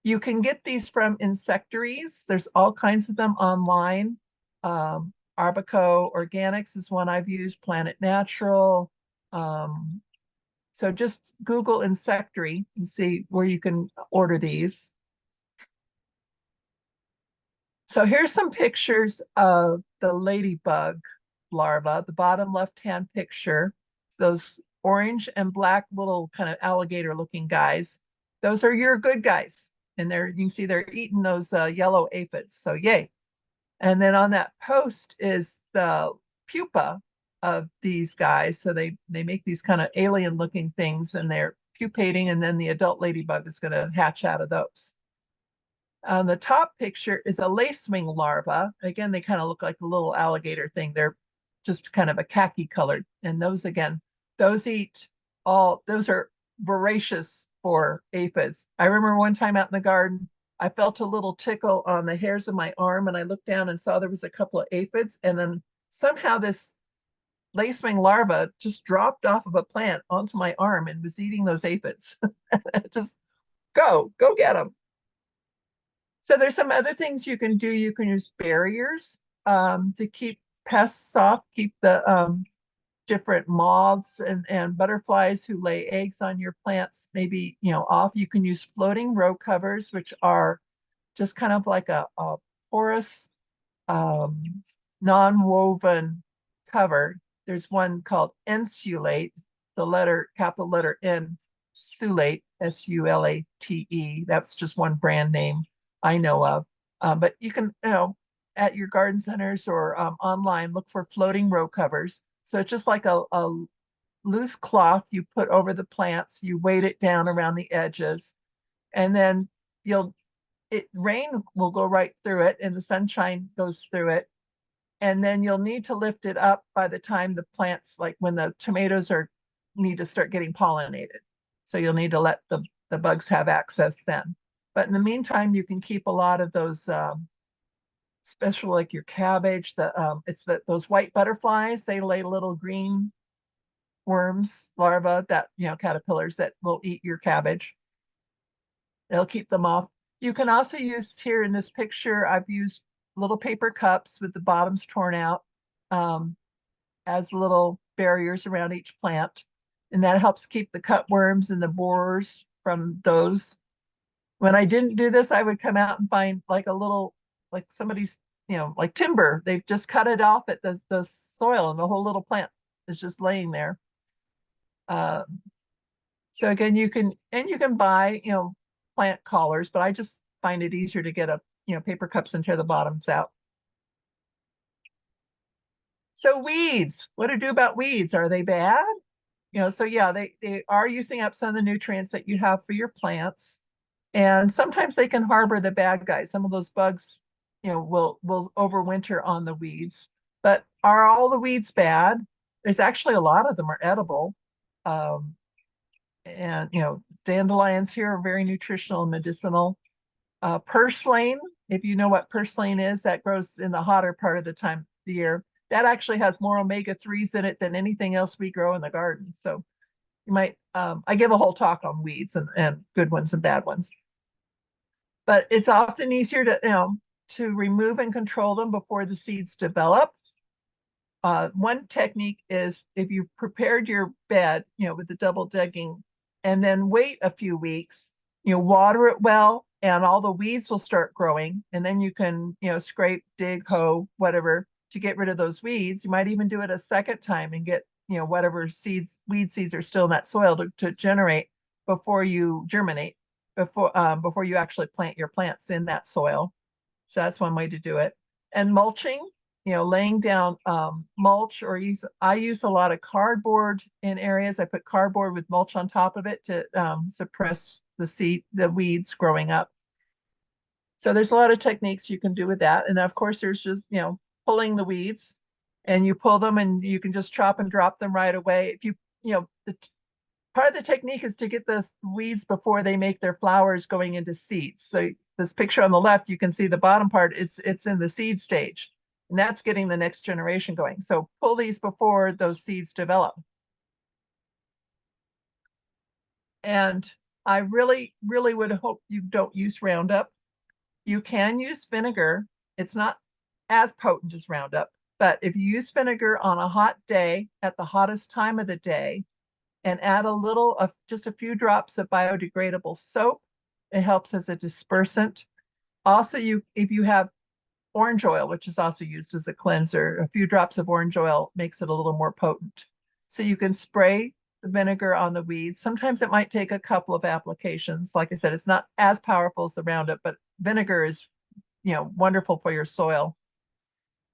You can get these from insectaries. There's all kinds of them online. Arbico Organics is one I've used, Planet Natural. So just Google insectary and see where you can order these. So here's some pictures of the ladybug larva, the bottom left-hand picture. Those orange and black little kind of alligator looking guys. Those are your good guys. And you can see they're eating those yellow aphids. So yay. And then on that post is the pupa of these guys. So they make these kind of alien looking things and they're pupating, and then the adult ladybug is going to hatch out of those. On the top picture is a lacewing larva. Again, they kind of look like a little alligator thing. They're just kind of a khaki colored. And those, again, those are voracious for aphids. I remember one time out in the garden, I felt a little tickle on the hairs of my arm, and I looked down and saw there was a couple of aphids, and then somehow this lacewing larva just dropped off of a plant onto my arm and was eating those aphids. Just go get them. So there's some other things you can do. You can use barriers to keep pests off, keep the different moths and butterflies who lay eggs on your plants maybe, off. You can use floating row covers, which are just kind of like a porous, non-woven cover. There's one called Insulate, capital letter N, Sulate, Sulate. That's just one brand name I know of. But you can, at your garden centers or online, look for floating row covers. So it's just like a loose cloth you put over the plants, you weight it down around the edges, and then rain will go right through it and the sunshine goes through it. And then you'll need to lift it up by the time the plants, like when the tomatoes need to start getting pollinated. So you'll need to let the bugs have access then. But in the meantime, you can keep a lot of those special, like your cabbage, those white butterflies, they lay little green worms, larvae, that, caterpillars that will eat your cabbage. They'll keep them off. You can also use, here in this picture, I've used little paper cups with the bottoms torn out as little barriers around each plant. And that helps keep the cutworms and the borers from those. When I didn't do this, I would come out and find like somebody's, like timber. They've just cut it off at the soil, and the whole little plant is just laying there. So again, you can buy, plant collars, but I just find it easier to get paper cups and tear the bottoms out. So weeds, what to do about weeds? Are they bad? So yeah, they are using up some of the nutrients that you have for your plants. And sometimes they can harbor the bad guys. Some of those bugs, will overwinter on the weeds. But are all the weeds bad? There's actually a lot of them are edible. And dandelions here are very nutritional and medicinal. Purslane, if you know what purslane is, that grows in the hotter part of the year. That actually has more omega-3s in it than anything else we grow in the garden. So you might, I give a whole talk on weeds and good ones and bad ones. But it's often easier to remove and control them before the seeds develop. One technique is, if you've prepared your bed, with the double digging, and then wait a few weeks, water it well, and all the weeds will start growing. And then you can, scrape, dig, hoe, whatever, to get rid of those weeds. You might even do it a second time and get, whatever weed seeds are still in that soil to generate before you germinate, before you actually plant your plants in that soil. So that's one way to do it. And mulching, laying down mulch, or I use a lot of cardboard in areas. I put cardboard with mulch on top of it to suppress the weeds growing up. So there's a lot of techniques you can do with that. And of course, there's just, pulling the weeds, and you pull them and you can just chop and drop them right away. If part of the technique is to get the weeds before they make their flowers going into seeds. So this picture on the left, you can see the bottom part, it's in the seed stage, and that's getting the next generation going. So pull these before those seeds develop. And I really, really would hope you don't use Roundup. You can use vinegar. It's not as potent as Roundup, but if you use vinegar on a hot day at the hottest time of the day, and add just a few drops of biodegradable soap, it helps as a dispersant. Also, if you have orange oil, which is also used as a cleanser, a few drops of orange oil makes it a little more potent. So you can spray the vinegar on the weeds. Sometimes it might take a couple of applications. Like I said, it's not as powerful as the Roundup, but vinegar is, wonderful for your soil.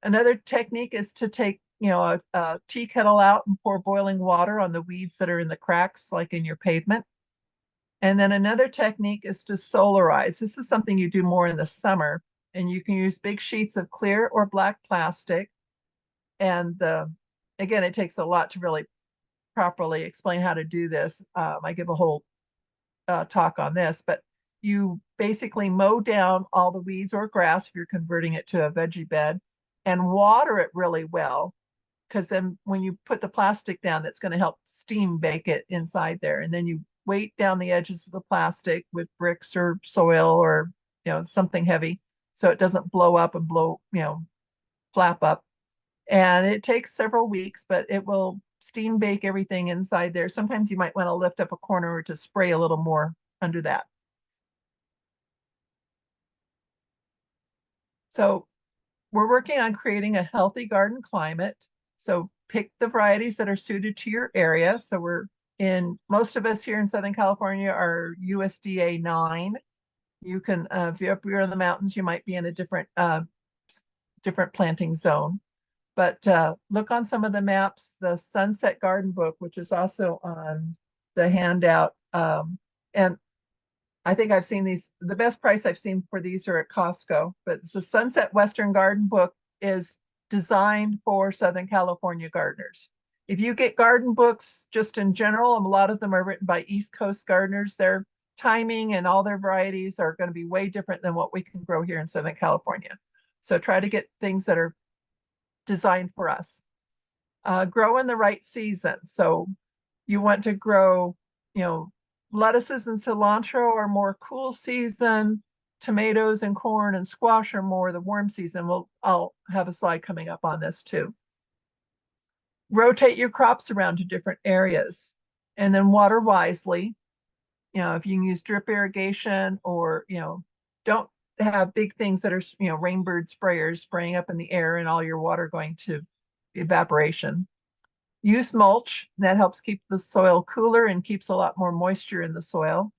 Another technique is to take, a tea kettle out and pour boiling water on the weeds that are in the cracks, like in your pavement. And then another technique is to solarize. This is something you do more in the summer, and you can use big sheets of clear or black plastic. And again, it takes a lot to really properly explain how to do this. I give a whole talk on this, but you basically mow down all the weeds or grass if you're converting it to a veggie bed and water it really well. Because then when you put the plastic down, that's going to help steam bake it inside there. And then you weight down the edges of the plastic with bricks or soil or, something heavy so it doesn't blow up and flap up. And it takes several weeks, but it will steam bake everything inside there. Sometimes you might want to lift up a corner or to spray a little more under that. So we're working on creating a healthy garden climate. So pick the varieties that are suited to your area. So most of us here in Southern California are USDA 9. You can, if you're up here in the mountains, you might be in a different planting zone. But look on some of the maps, the Sunset Garden Book, which is also on the handout. And I think I've seen these, the best price I've seen for these are at Costco, but the Sunset Western Garden Book is designed for Southern California gardeners. If you get garden books just in general, a lot of them are written by East Coast gardeners. Their timing and all their varieties are going to be way different than what we can grow here in Southern California. So try to get things that are designed for us. Grow in the right season. So you want to grow, lettuces and cilantro are more cool season. Tomatoes and corn and squash are more the warm season. I'll have a slide coming up on this too. Rotate your crops around to different areas and then water wisely. If you can use drip irrigation or, don't have big things that are, rainbird sprayers spraying up in the air and all your water going to evaporation. Use mulch. That helps keep the soil cooler and keeps a lot more moisture in the soil.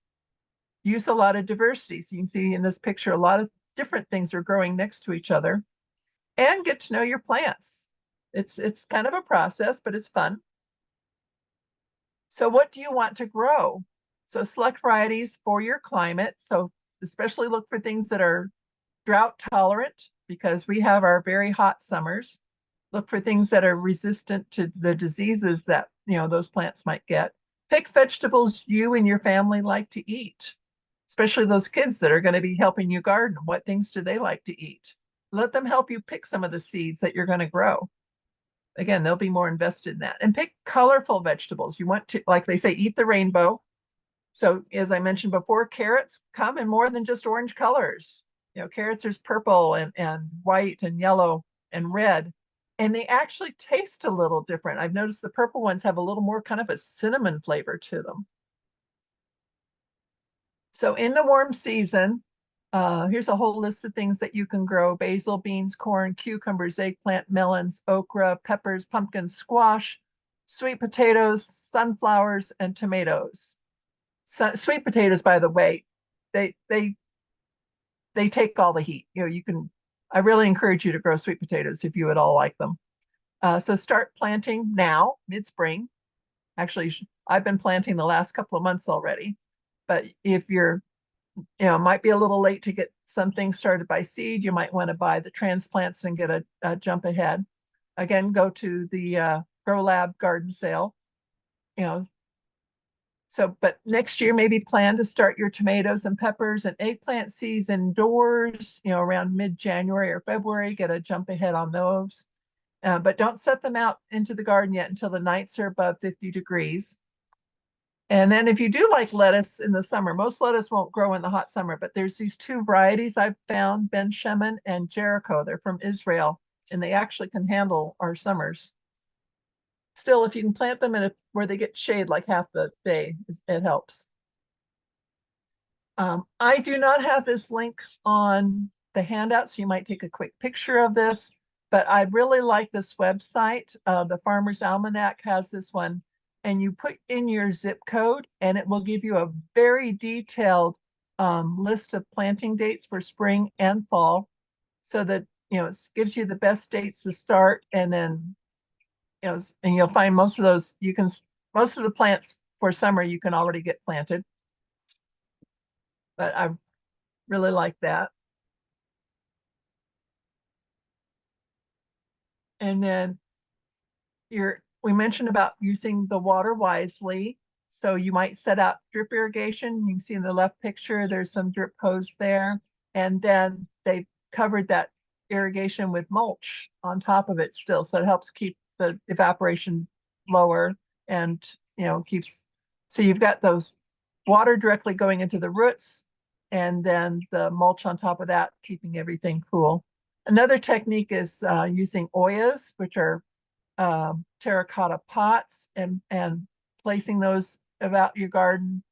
Use a lot of diversity. So you can see in this picture, a lot of different things are growing next to each other. And get to know your plants. It's kind of a process, but it's fun. So what do you want to grow? So select varieties for your climate. So especially look for things that are drought tolerant because we have our very hot summers. Look for things that are resistant to the diseases that, those plants might get. Pick vegetables you and your family like to eat, especially those kids that are going to be helping you garden. What things do they like to eat? Let them help you pick some of the seeds that you're going to grow. Again, they'll be more invested in that. And pick colorful vegetables. You want to, like they say, eat the rainbow. So as I mentioned before, carrots come in more than just orange colors. Carrots, there's purple and white and yellow and red. And they actually taste a little different. I've noticed the purple ones have a little more kind of a cinnamon flavor to them. So in the warm season, here's a whole list of things that you can grow: basil, beans, corn, cucumbers, eggplant, melons, okra, peppers, pumpkins, squash, sweet potatoes, sunflowers, and tomatoes. Sweet potatoes, by the way, they take all the heat. I really encourage you to grow sweet potatoes if you would all like them. So start planting now, mid-spring. Actually, I've been planting the last couple of months already. But if you're, might be a little late to get some things started by seed, you might want to buy the transplants and get a jump ahead. Again, go to the Grow Lab garden sale. But next year, maybe plan to start your tomatoes and peppers and eggplant seeds indoors, around mid-January or February, get a jump ahead on those. But don't set them out into the garden yet until the nights are above 50 degrees. And then if you do like lettuce in the summer, most lettuce won't grow in the hot summer, but there's these two varieties I've found, Ben Shemen and Jericho. They're from Israel, and they actually can handle our summers. Still, if you can plant them where they get shade like half the day, it helps. I do not have this link on the handout, so you might take a quick picture of this, but I really like this website. The Farmer's Almanac has this one, and you put in your zip code, and it will give you a very detailed list of planting dates for spring and fall, so that it gives you the best dates to start, and then and you'll find most of the plants for summer you can already get planted. But I really like that. And then We mentioned about using the water wisely. So you might set out drip irrigation. You can see in the left picture, there's some drip hose there. And then they covered that irrigation with mulch on top of it still. So it helps keep the evaporation lower and, keeps, so you've got those water directly going into the roots and then the mulch on top of that, keeping everything cool. Another technique is using oyas, which are terracotta pots, and placing those about your garden.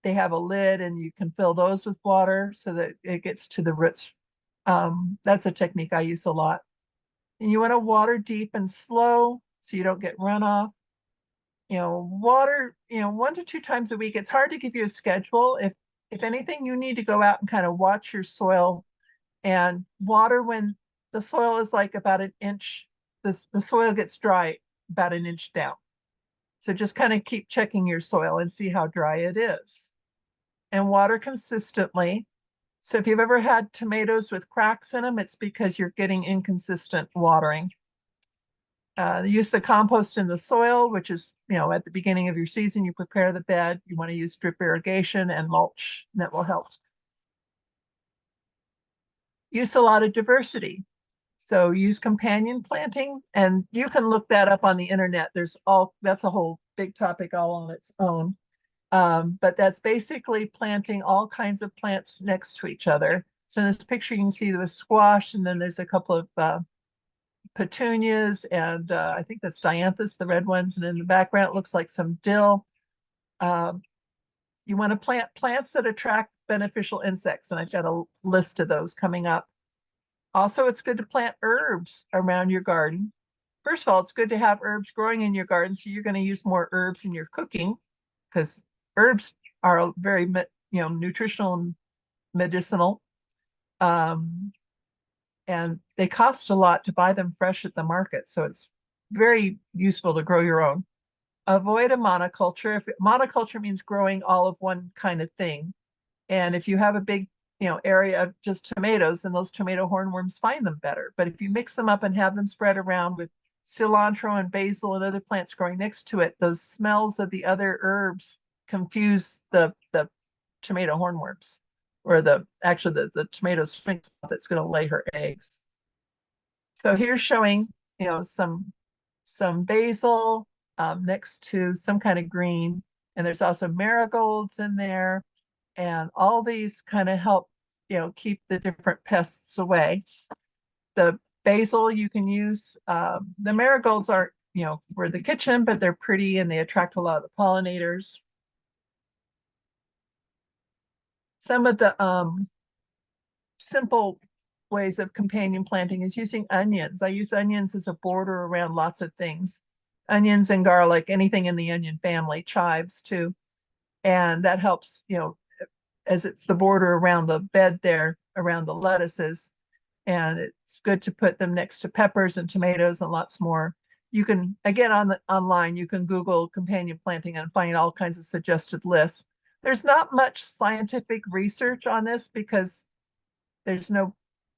They have a lid and you can fill those with water so that it gets to the roots. That's a technique I use a lot. And you want to water deep and slow so you don't get runoff. Water, 1 to 2 times a week. It's hard to give you a schedule. If anything, you need to go out and kind of watch your soil and water when the soil is like about an inch. The soil gets dry about an inch down. So just kind of keep checking your soil and see how dry it is. And water consistently. So if you've ever had tomatoes with cracks in them, it's because you're getting inconsistent watering. Use the compost in the soil, which is, at the beginning of your season, you prepare the bed. You want to use drip irrigation and mulch, and that will help. Use a lot of diversity. So use companion planting, and you can look that up on the internet. That's a whole big topic all on its own. But that's basically planting all kinds of plants next to each other. So in this picture, you can see the squash, and then there's a couple of petunias, and I think that's dianthus, the red ones. And in the background, it looks like some dill. You want to plant plants that attract beneficial insects, and I've got a list of those coming up. Also, it's good to plant herbs around your garden. First of all, it's good to have herbs growing in your garden, so you're going to use more herbs in your cooking, because herbs are very, nutritional and medicinal. And they cost a lot to buy them fresh at the market. So it's very useful to grow your own. Avoid a monoculture. Monoculture means growing all of one kind of thing. And if you have a big, area of just tomatoes, then those tomato hornworms find them better. But if you mix them up and have them spread around with cilantro and basil and other plants growing next to it, those smells of the other herbs confuse the tomato hornworms, or the tomato sphinx that's going to lay her eggs. So here's showing, some basil next to some kind of green, and there's also marigolds in there, and all these kind of help, keep the different pests away. The basil you can use. The marigolds aren't, for the kitchen, but they're pretty and they attract a lot of the pollinators. Some of the simple ways of companion planting is using onions. I use onions as a border around lots of things. Onions and garlic, anything in the onion family, chives too. And that helps, as it's the border around the bed there, around the lettuces. And it's good to put them next to peppers and tomatoes and lots more. You can, again, online, you can Google companion planting and find all kinds of suggested lists. There's not much scientific research on this because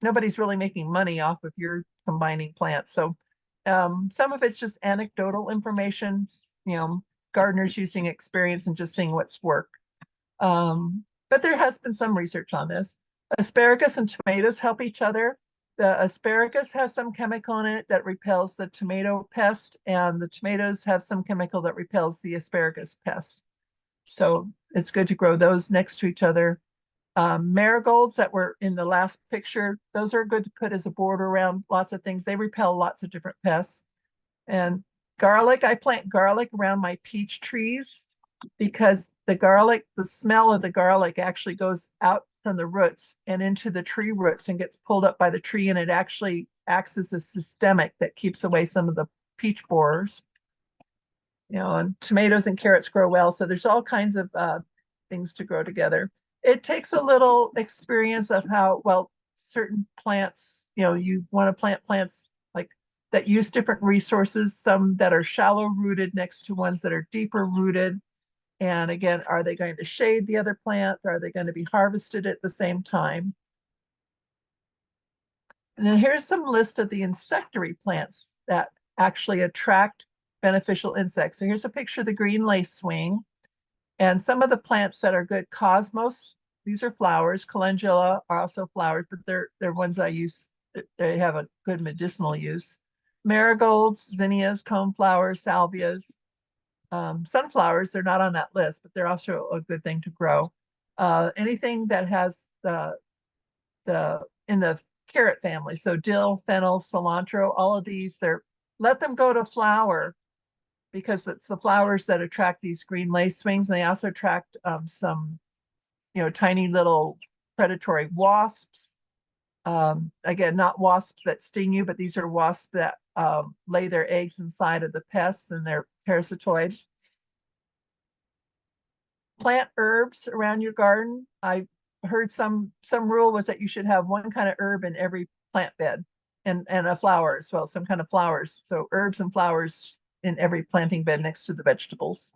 nobody's really making money off of your combining plants. So some of it's just anecdotal information, gardeners using experience and just seeing what's worked. But there has been some research on this. Asparagus and tomatoes help each other. The asparagus has some chemical in it that repels the tomato pest, and the tomatoes have some chemical that repels the asparagus pests. So it's good to grow those next to each other. Marigolds that were in the last picture, those are good to put as a border around lots of things. They repel lots of different pests. And garlic, I plant garlic around my peach trees because the smell of the garlic actually goes out from the roots and into the tree roots and gets pulled up by the tree, and it actually acts as a systemic that keeps away some of the peach borers. And tomatoes and carrots grow well. So there's all kinds of things to grow together. It takes a little experience of how well certain plants, you want to plant plants like that use different resources, some that are shallow rooted next to ones that are deeper rooted. And again, are they going to shade the other plant? Or are they going to be harvested at the same time? And then here's some list of the insectary plants that actually attract beneficial insects. So here's a picture of the green lacewing. And some of the plants that are good, cosmos, these are flowers. Calendula are also flowers, but they're ones I use. They have a good medicinal use. Marigolds, zinnias, coneflowers, salvias, sunflowers, they're not on that list, but they're also a good thing to grow. Anything that has in the carrot family, so dill, fennel, cilantro, all of these, let them go to flower because it's the flowers that attract these green lacewings, and they also attract some, tiny little predatory wasps. Again, not wasps that sting you, but these are wasps that lay their eggs inside of the pests, and they're parasitoid. Plant herbs around your garden. I heard some rule was that you should have one kind of herb in every plant bed, and a flower as well, some kind of flowers. So herbs and flowers in every planting bed next to the vegetables.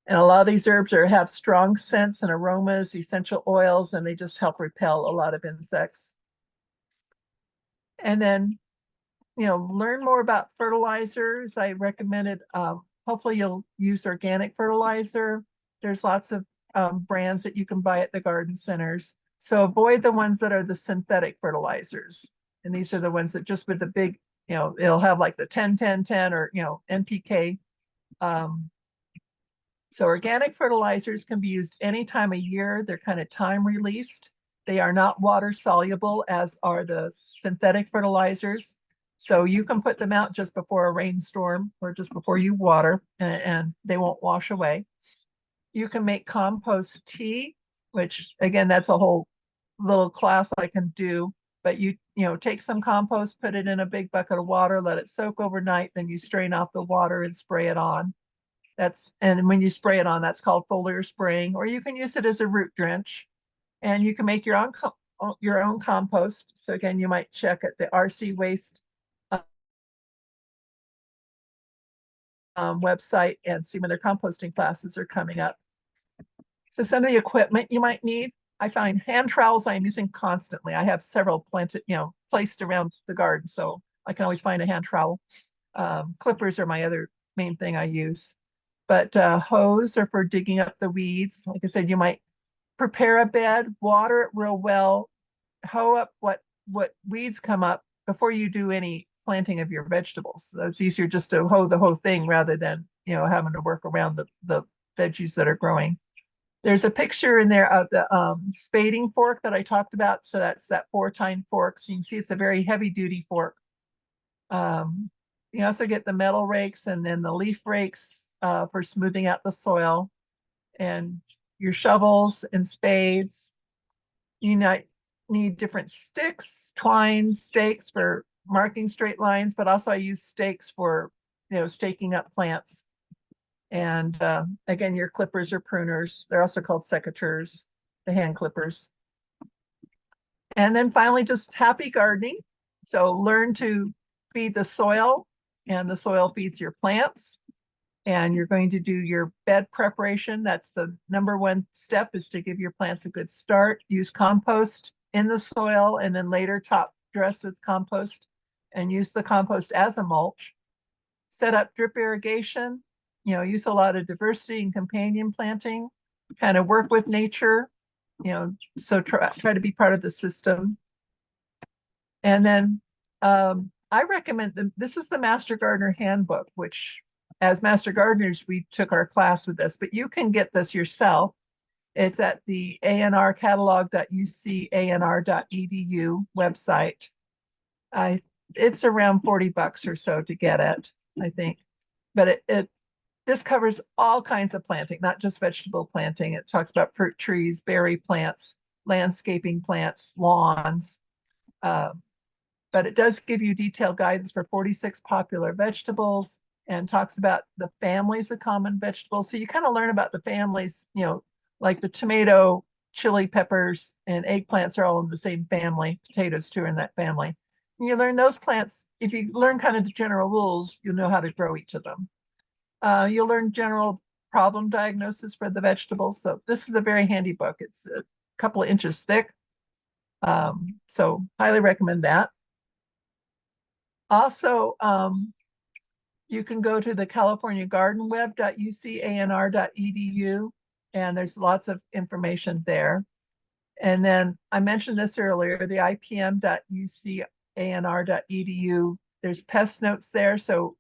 And a lot of these herbs have strong scents and aromas, essential oils, and they just help repel a lot of insects. And then, learn more about fertilizers. I recommended, hopefully you'll use organic fertilizer. There's lots of brands that you can buy at the garden centers. So avoid the ones that are the synthetic fertilizers. And these are the ones that just with the big, it'll have like the 10-10-10 or, NPK. So organic fertilizers can be used any time of year. They're kind of time released. They are not water soluble as are the synthetic fertilizers. So you can put them out just before a rainstorm or just before you water, and they won't wash away. You can make compost tea, which again, that's a whole little class I can do. But you take some compost, put it in a big bucket of water, let it soak overnight, then you strain off the water and spray it on. And when you spray it on, that's called foliar spraying, or you can use it as a root drench, and you can make your own compost. So again, you might check at the RC Waste website and see when their composting classes are coming up. So some of the equipment you might need, I find hand trowels I am using constantly. I have several planted, placed around the garden, so I can always find a hand trowel. Clippers are my other main thing I use. But hose are for digging up the weeds. Like I said, you might prepare a bed, water it real well, hoe up what weeds come up before you do any planting of your vegetables. So it's easier just to hoe the whole thing rather than having to work around the veggies that are growing. There's a picture in there of the spading fork that I talked about. So that's that 4-tine fork. So you can see it's a very heavy duty fork. You also get the metal rakes and then the leaf rakes for smoothing out the soil, and your shovels and spades. You need different sticks, twine, stakes for marking straight lines, but also I use stakes for staking up plants. And again, your clippers or pruners. They're also called secateurs, the hand clippers. And then finally, just happy gardening. So learn to feed the soil, and the soil feeds your plants. And you're going to do your bed preparation. That's the number one step, is to give your plants a good start. Use compost in the soil, and then later top dress with compost, and use the compost as a mulch. Set up drip irrigation. Use a lot of diversity and companion planting. Kind of work with nature. So try to be part of the system. And then I recommend this is the Master Gardener Handbook, which as Master Gardeners, we took our class with this, but you can get this yourself. It's at the anrcatalog.ucanr.edu website. It's around $40 or so to get it, I think. But this covers all kinds of planting, not just vegetable planting. It talks about fruit trees, berry plants, landscaping plants, lawns. But it does give you detailed guidance for 46 popular vegetables, and talks about the families of common vegetables. So you kind of learn about the families, like the tomato, chili peppers, and eggplants are all in the same family. Potatoes too are in that family. And you learn those plants. If you learn kind of the general rules, you'll know how to grow each of them. You'll learn general problem diagnosis for the vegetables. So this is a very handy book. It's a couple of inches thick. So highly recommend that. Also, you can go to the California Garden web.ucanr.edu, and there's lots of information there. And then I mentioned this earlier, the ipm.ucanr.edu, there's pest notes there. So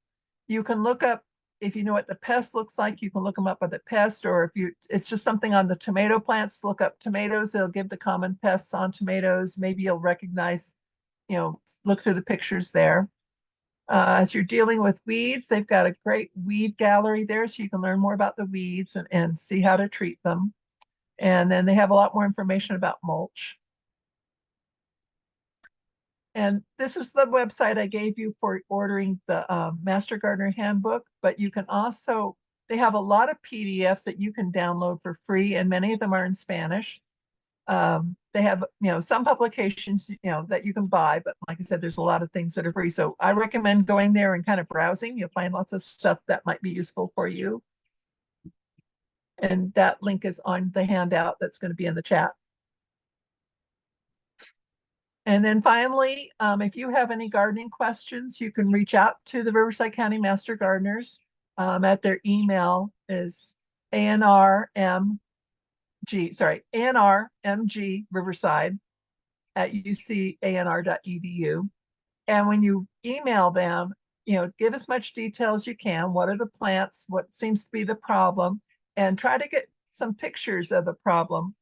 you can look up, if you know what the pest looks like, you can look them up by the pest, or if it's just something on the tomato plants, look up tomatoes. They'll give the common pests on tomatoes. Maybe you'll recognize, look through the pictures there. As you're dealing with weeds, they've got a great weed gallery there, so you can learn more about the weeds and see how to treat them. And then they have a lot more information about mulch. And this is the website I gave you for ordering the Master Gardener Handbook, but you can also, they have a lot of PDFs that you can download for free, and many of them are in Spanish. They have, some publications, that you can buy, but like I said, there's a lot of things that are free. So I recommend going there and kind of browsing. You'll find lots of stuff that might be useful for you. And that link is on the handout that's going to be in the chat. And then finally, if you have any gardening questions, you can reach out to the Riverside County Master Gardeners at their email is anrmgriverside@ucanr.edu. And when you email them, give as much detail as you can. What are the plants? What seems to be the problem? And try to get some pictures of the problem.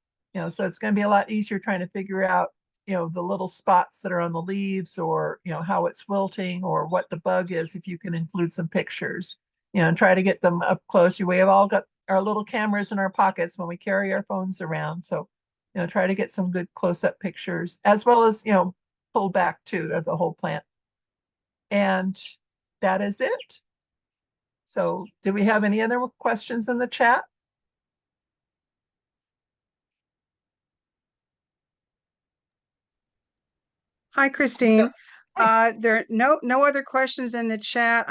So it's going to be a lot easier trying to figure out, the little spots that are on the leaves, or, how it's wilting, or what the bug is, if you can include some pictures, and try to get them up close. We have all got our little cameras in our pockets when we carry our phones around. So, try to get some good close-up pictures, as well as, pulled back too of the whole plant. And that is it. So do we have any other questions in the chat? Hi, Christine. Hi. There are no other questions in the chat.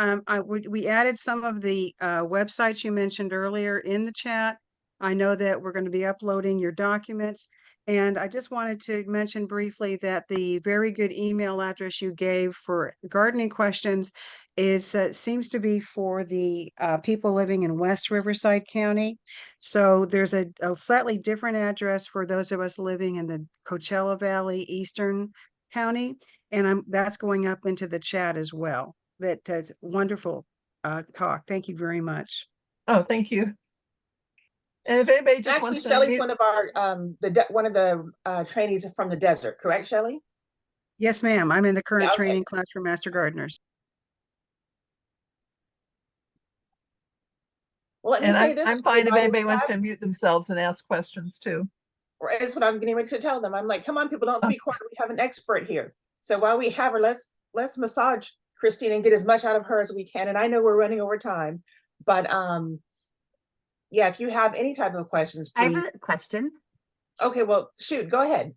We added some of the websites you mentioned earlier in the chat. I know that we're going to be uploading your documents, and I just wanted to mention briefly that the very good email address you gave for gardening questions is seems to be for the people living in West Riverside County. So there's a slightly different address for those of us living in the Coachella Valley, Eastern County, and that's going up into the chat as well. That's wonderful talk. Thank you very much. Oh, thank you. And if anybody just Actually, wants to Shelley's one of our one of the trainees from the desert, correct, Shelley? Yes, ma'am. I'm in the current Yeah, okay. training class for Master Gardeners. Well, let me and say this. I'm fine if everybody, anybody wants to mute themselves and ask questions too. That's what I'm getting ready to tell them. I'm like, come on, people, don't be quiet. We have an expert here. So while we have her, let's massage Christine and get as much out of her as we can. And I know we're running over time, but yeah, if you have any type of questions, please. I have a question. Okay, well, shoot, go ahead.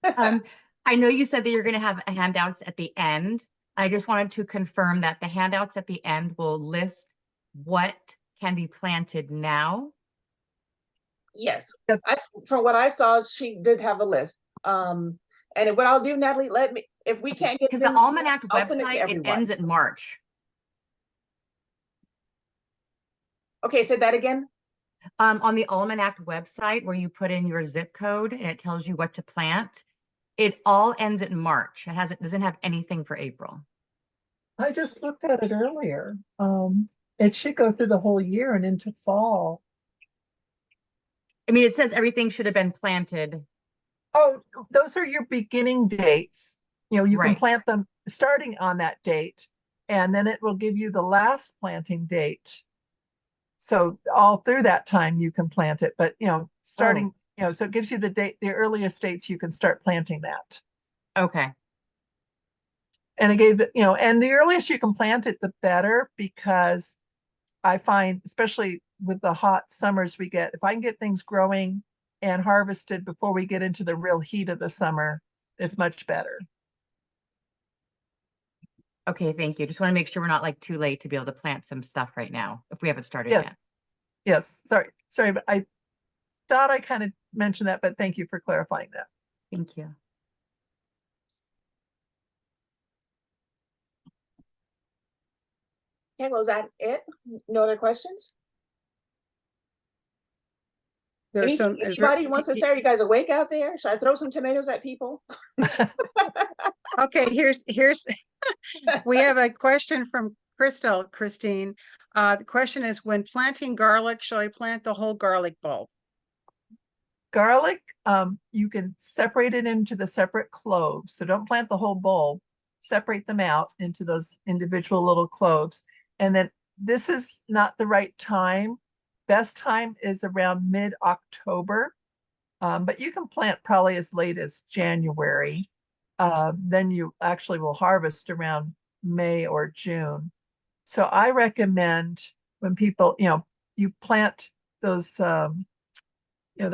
I know you said that you're going to have handouts at the end. I just wanted to confirm that the handouts at the end will list what can be planted now. Yes, from what I saw, she did have a list. And what I'll do, Natalie, let me, if we can't get because the Almanac website, it ends in March. Okay, say that again. On the Almanac website, where you put in your zip code and it tells you what to plant, it all ends in March. It doesn't have anything for April. I just looked at it earlier. It should go through the whole year and into fall. I mean, it says everything should have been planted. Oh, those are your beginning dates. You Right. can plant them starting on that date, and then it will give you the last planting date. So all through that time you can plant it, but starting, so it gives you the date, the earliest dates you can start planting that. Okay. And it gave and the earliest you can plant it, the better, because I find, especially with the hot summers we get, if I can get things growing and harvested before we get into the real heat of the summer, it's much better. Okay, thank you. Just want to make sure we're not like too late to be able to plant some stuff right now if we haven't started yet. Yes. Sorry, but I thought I kind of mentioned that, but thank you for clarifying that. Thank you. Okay, well, is that it? No other questions? There's some, Anybody wants to say, are you guys awake out there? Should I throw some tomatoes at people? okay, here's, we have a question from Crystal, Christine. The question is, when planting garlic, should I plant the whole garlic bulb? Garlic, you can separate it into the separate cloves. So don't plant the whole bulb. Separate them out into those individual little cloves. And then this is not the right time. Best time is around mid-October. But you can plant probably as late as January. Then you actually will harvest around May or June. So I recommend when people, you plant those, the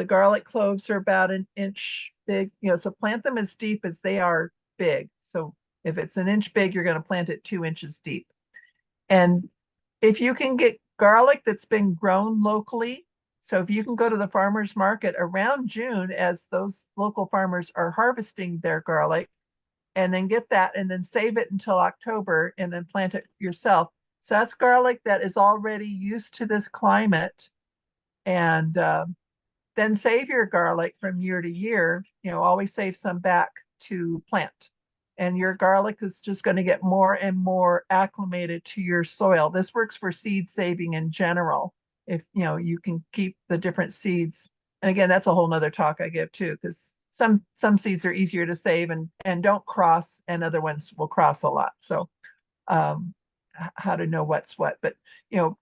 garlic cloves are about an inch big, so plant them as deep as they are big. So if it's an inch big, you're going to plant it 2 inches deep. And if you can get garlic that's been grown locally, so if you can go to the farmer's market around June as those local farmers are harvesting their garlic, and then get that and then save it until October and then plant it yourself. So that's garlic that is already used to this climate. And then save your garlic from year to year, always save some back to plant. And your garlic is just going to get more and more acclimated to your soil. This works for seed saving in general. If you can keep the different seeds. And again, that's a whole nother talk I give too, because some seeds are easier to save and don't cross, and other ones will cross a lot. So how to know what's what. But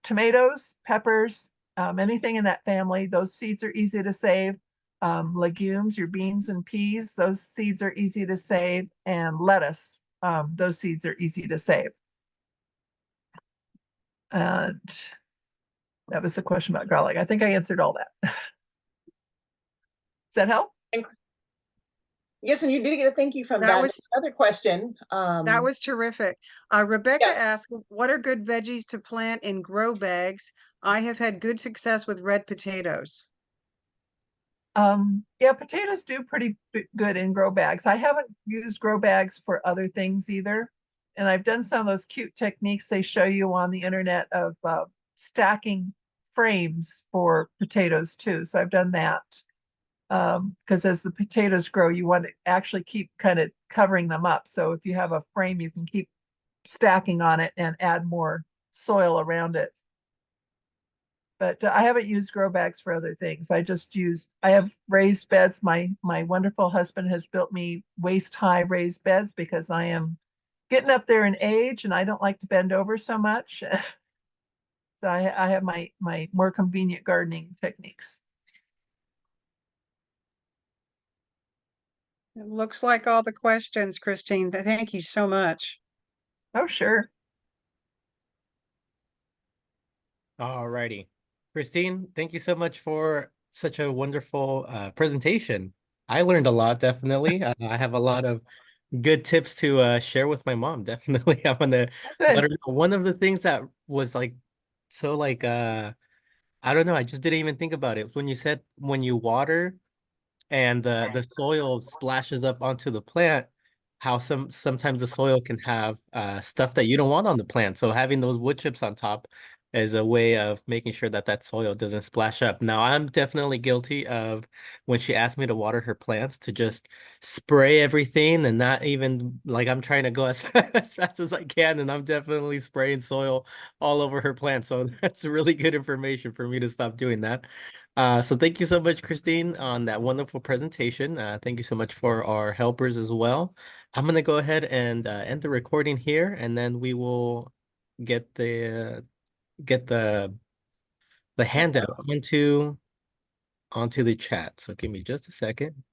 tomatoes, peppers, anything in that family, those seeds are easy to save. Legumes, your beans and peas, those seeds are easy to save. And lettuce, those seeds are easy to save. And that was the question about garlic. I think I answered all that. Does that help? Yes, and you did get a thank you from that. Was another question. That was terrific. Rebecca Yeah. asked, what are good veggies to plant in grow bags? I have had good success with red potatoes. Yeah, potatoes do pretty good in grow bags. I haven't used grow bags for other things either. And I've done some of those cute techniques they show you on the internet of stacking frames for potatoes too. So I've done that. Because as the potatoes grow, you want to actually keep kind of covering them up. So if you have a frame, you can keep stacking on it and add more soil around it. But I haven't used grow bags for other things. I have raised beds. My wonderful husband has built me waist high raised beds because I am getting up there in age and I don't like to bend over so much. So I have my more convenient gardening techniques. It looks like all the questions, Christine. Thank you so much. Oh, sure. All righty. Christine, thank you so much for such a wonderful presentation. I learned a lot, definitely. I have a lot of good tips to share with my mom, definitely. I'm gonna let her know. One of the things that was like so like I don't know, I just didn't even think about it. When you said when you water and the soil splashes up onto the plant, how sometimes the soil can have stuff that you don't want on the plant. So having those wood chips on top is a way of making sure that that soil doesn't splash up. Now, I'm definitely guilty of when she asked me to water her plants to just spray everything and not even like I'm trying to go as as fast as I can, and I'm definitely spraying soil all over her plants. So that's really good information for me to stop doing that. So thank you so much, Christine, on that wonderful presentation. Thank you so much for our helpers as well. I'm gonna go ahead and end the recording here, and then we will get the handout onto the chat. So give me just a second.